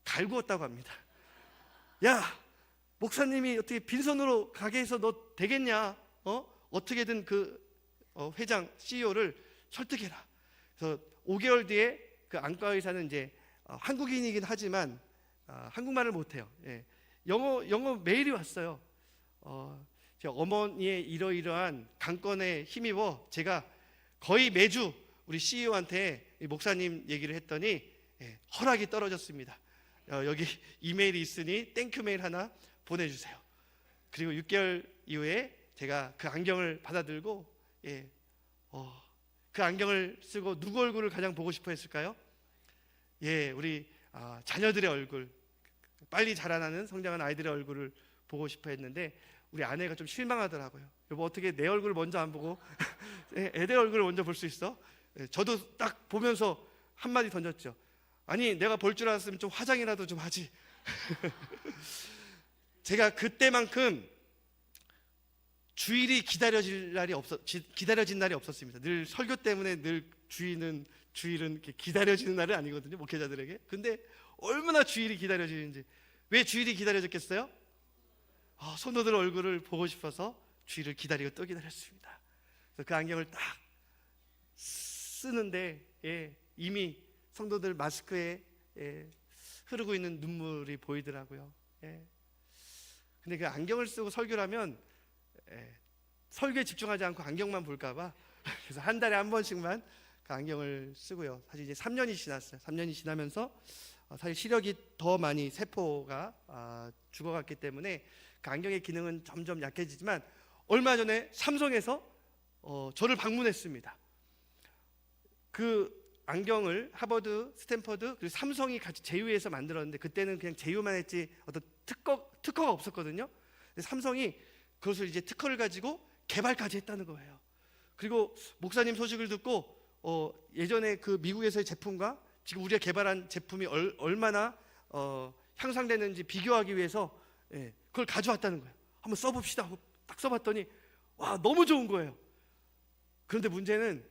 갈구었다고 합니다. 야, 목사님이 어떻게 빈손으로 가게 해서 너 되겠냐? 어떻게든 그 회장 CEO를 설득해라. 그래서 5개월 뒤에 그 안과 의사는 이제 한국인이긴 하지만 한국말을 못해요. 영어 메일이 왔어요. 제 어머니의 이러이러한 강건에 힘입어 제가 거의 매주 우리 CEO한테 목사님 얘기를 했더니 허락이 떨어졌습니다. 여기 이메일이 있으니 땡큐 메일 하나 보내주세요. 그리고 6개월 이후에 제가 그 안경을 받아들고 그 안경을 쓰고 누구 얼굴을 가장 보고 싶어 했을까요? 우리 자녀들의 얼굴, 빨리 자라나는 성장한 아이들의 얼굴을 보고 싶어 했는데 우리 아내가 좀 실망하더라고요. 여보, 어떻게 내 얼굴을 먼저 안 보고 애들 얼굴을 먼저 볼 수 있어? 저도 딱 보면서 한마디 던졌죠. 아니, 내가 볼 줄 알았으면 좀 화장이라도 좀 하지. 제가 그때만큼 주일이 기다려진 날이 없었습니다. 늘 설교 때문에 늘 주일은 이렇게 기다려지는 날은 아니거든요, 목회자들에게. 근데 얼마나 주일이 기다려지는지. 왜 주일이 기다려졌겠어요? 성도들 얼굴을 보고 싶어서 주일을 기다리고 또 기다렸습니다. 그래서 그 안경을 딱 쓰는데 이미 성도들 마스크에 흐르고 있는 눈물이 보이더라고요. 근데 그 안경을 쓰고 설교를 하면 설교에 집중하지 않고 안경만 볼까봐 그래서 한 달에 한 번씩만 그 안경을 쓰고요. 사실 이제 3년이 지났어요. 3년이 지나면서 사실 시력이 더 많이 세포가 죽어갔기 때문에 그 안경의 기능은 점점 약해지지만 얼마 전에 삼성에서 저를 방문했습니다. 그 안경을 하버드, 스탠퍼드 그리고 삼성이 같이 제휴해서 만들었는데 그때는 그냥 제휴만 했지 어떤 특허가 없었거든요. 근데 삼성이 그것을 이제 특허를 가지고 개발까지 했다는 거예요. 그리고 목사님 소식을 듣고 예전에 그 미국에서의 제품과 지금 우리가 개발한 제품이 얼마나 향상되는지 비교하기 위해서 그걸 가져왔다는 거예요. 한번 써봅시다 하고 딱 써봤더니 와, 너무 좋은 거예요. 그런데 문제는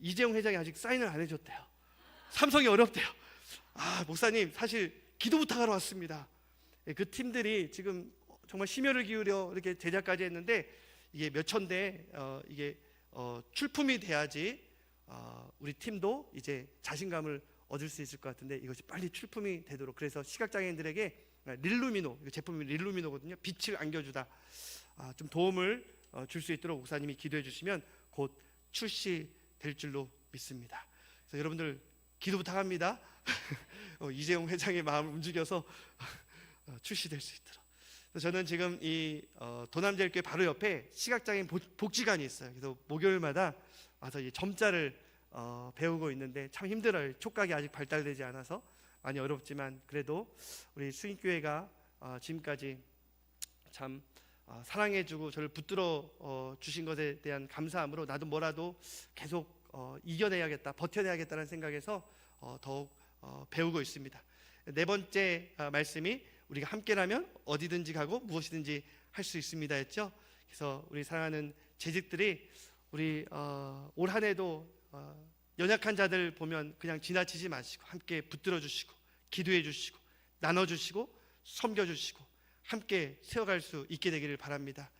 이재용 회장이 아직 사인을 안 해줬대요. 삼성이 어렵대요. 목사님 사실 기도 부탁하러 왔습니다. 그 팀들이 지금 정말 심혈을 기울여 이렇게 제작까지 했는데 이게 몇천 대 이게 출품이 돼야지 우리 팀도 이제 자신감을 얻을 수 있을 것 같은데 이것이 빨리 출품이 되도록, 그래서 시각장애인들에게 릴루미노, 제품이 릴루미노거든요. 빛을 안겨주다 좀 도움을 줄 수 있도록 목사님이 기도해 주시면 곧 출시될 줄로 믿습니다. 그래서 여러분들 기도 부탁합니다. 이재용 회장의 마음을 움직여서 출시될 수 있도록. 저는 지금 이 도남제일교회 바로 옆에 시각장애인 복지관이 있어요. 그래서 목요일마다 와서 이 점자를 배우고 있는데 참 힘들어요. 촉각이 아직 발달되지 않아서 많이 어렵지만 그래도 우리 수인교회가 지금까지 참 사랑해주고 저를 붙들어 주신 것에 대한 감사함으로 나도 뭐라도 계속 이겨내야겠다, 버텨내야겠다는 생각에서 더욱 배우고 있습니다. 네 번째 말씀이 우리가 함께라면 어디든지 가고 무엇이든지 할 수 있습니다 했죠. 그래서 우리 사랑하는 재직들이 우리 올 한 해도 연약한 자들 보면 그냥 지나치지 마시고 함께 붙들어 주시고 기도해 주시고 나눠 주시고 섬겨 주시고 함께 세워갈 수 있게 되기를 바랍니다.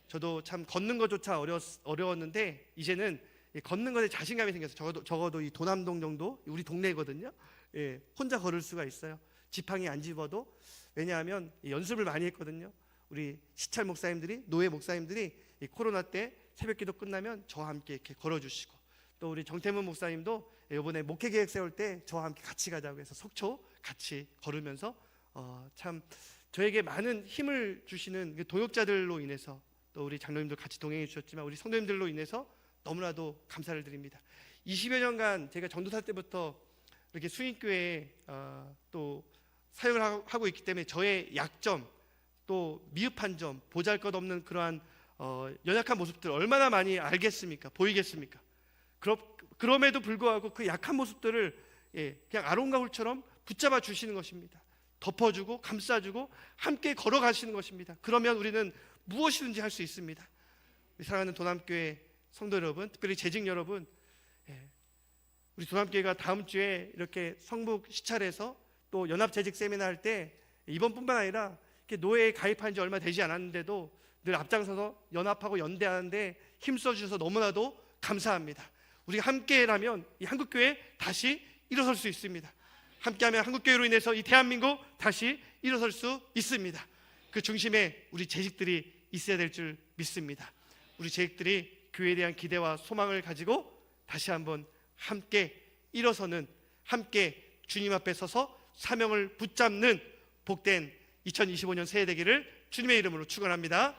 저도 참 걷는 것조차 어려웠는데 이제는 걷는 것에 자신감이 생겨서 적어도 이 도남동 정도 우리 동네거든요. 혼자 걸을 수가 있어요. 지팡이 안 집어도. 왜냐하면 연습을 많이 했거든요. 우리 시찰 목사님들이, 노예 목사님들이 이 코로나 때 새벽기도 끝나면 저와 함께 이렇게 걸어주시고, 또 우리 정태문 목사님도 이번에 목회 계획 세울 때 저와 함께 같이 가자고 해서 속초 같이 걸으면서 참 저에게 많은 힘을 주시는 동역자들로 인해서, 또 우리 장로님도 같이 동행해 주셨지만 우리 성도님들로 인해서 너무나도 감사를 드립니다. 20여 년간 제가 전도사 때부터 이렇게 수인교회에 또 사역을 하고 있기 때문에 저의 약점, 또 미흡한 점, 보잘것없는 그러한 연약한 모습들 얼마나 많이 알겠습니까? 보이겠습니까? 그럼에도 불구하고 그 약한 모습들을 그냥 아론과 훌처럼 붙잡아 주시는 것입니다. 덮어주고 감싸주고 함께 걸어가시는 것입니다. 그러면 우리는 무엇이든지 할 수 있습니다. 사랑하는 도남교회 성도 여러분, 특별히 재직 여러분, 우리 도남교회가 다음 주에 이렇게 성북 시찰에서 또 연합재직 세미나 할 때 이번뿐만 아니라 노예에 가입한 지 얼마 되지 않았는데도 늘 앞장서서 연합하고 연대하는데 힘써 주셔서 너무나도 감사합니다. 우리가 함께라면 이 한국교회 다시 일어설 수 있습니다. 함께하면 한국교회로 인해서 이 대한민국 다시 일어설 수 있습니다. 그 중심에 우리 재직들이 있어야 될 줄 믿습니다. 우리 재직들이 교회에 대한 기대와 소망을 가지고 다시 한번 함께 일어서는, 함께 주님 앞에 서서 사명을 붙잡는 복된 2025년 새해 되기를 주님의 이름으로 축원합니다.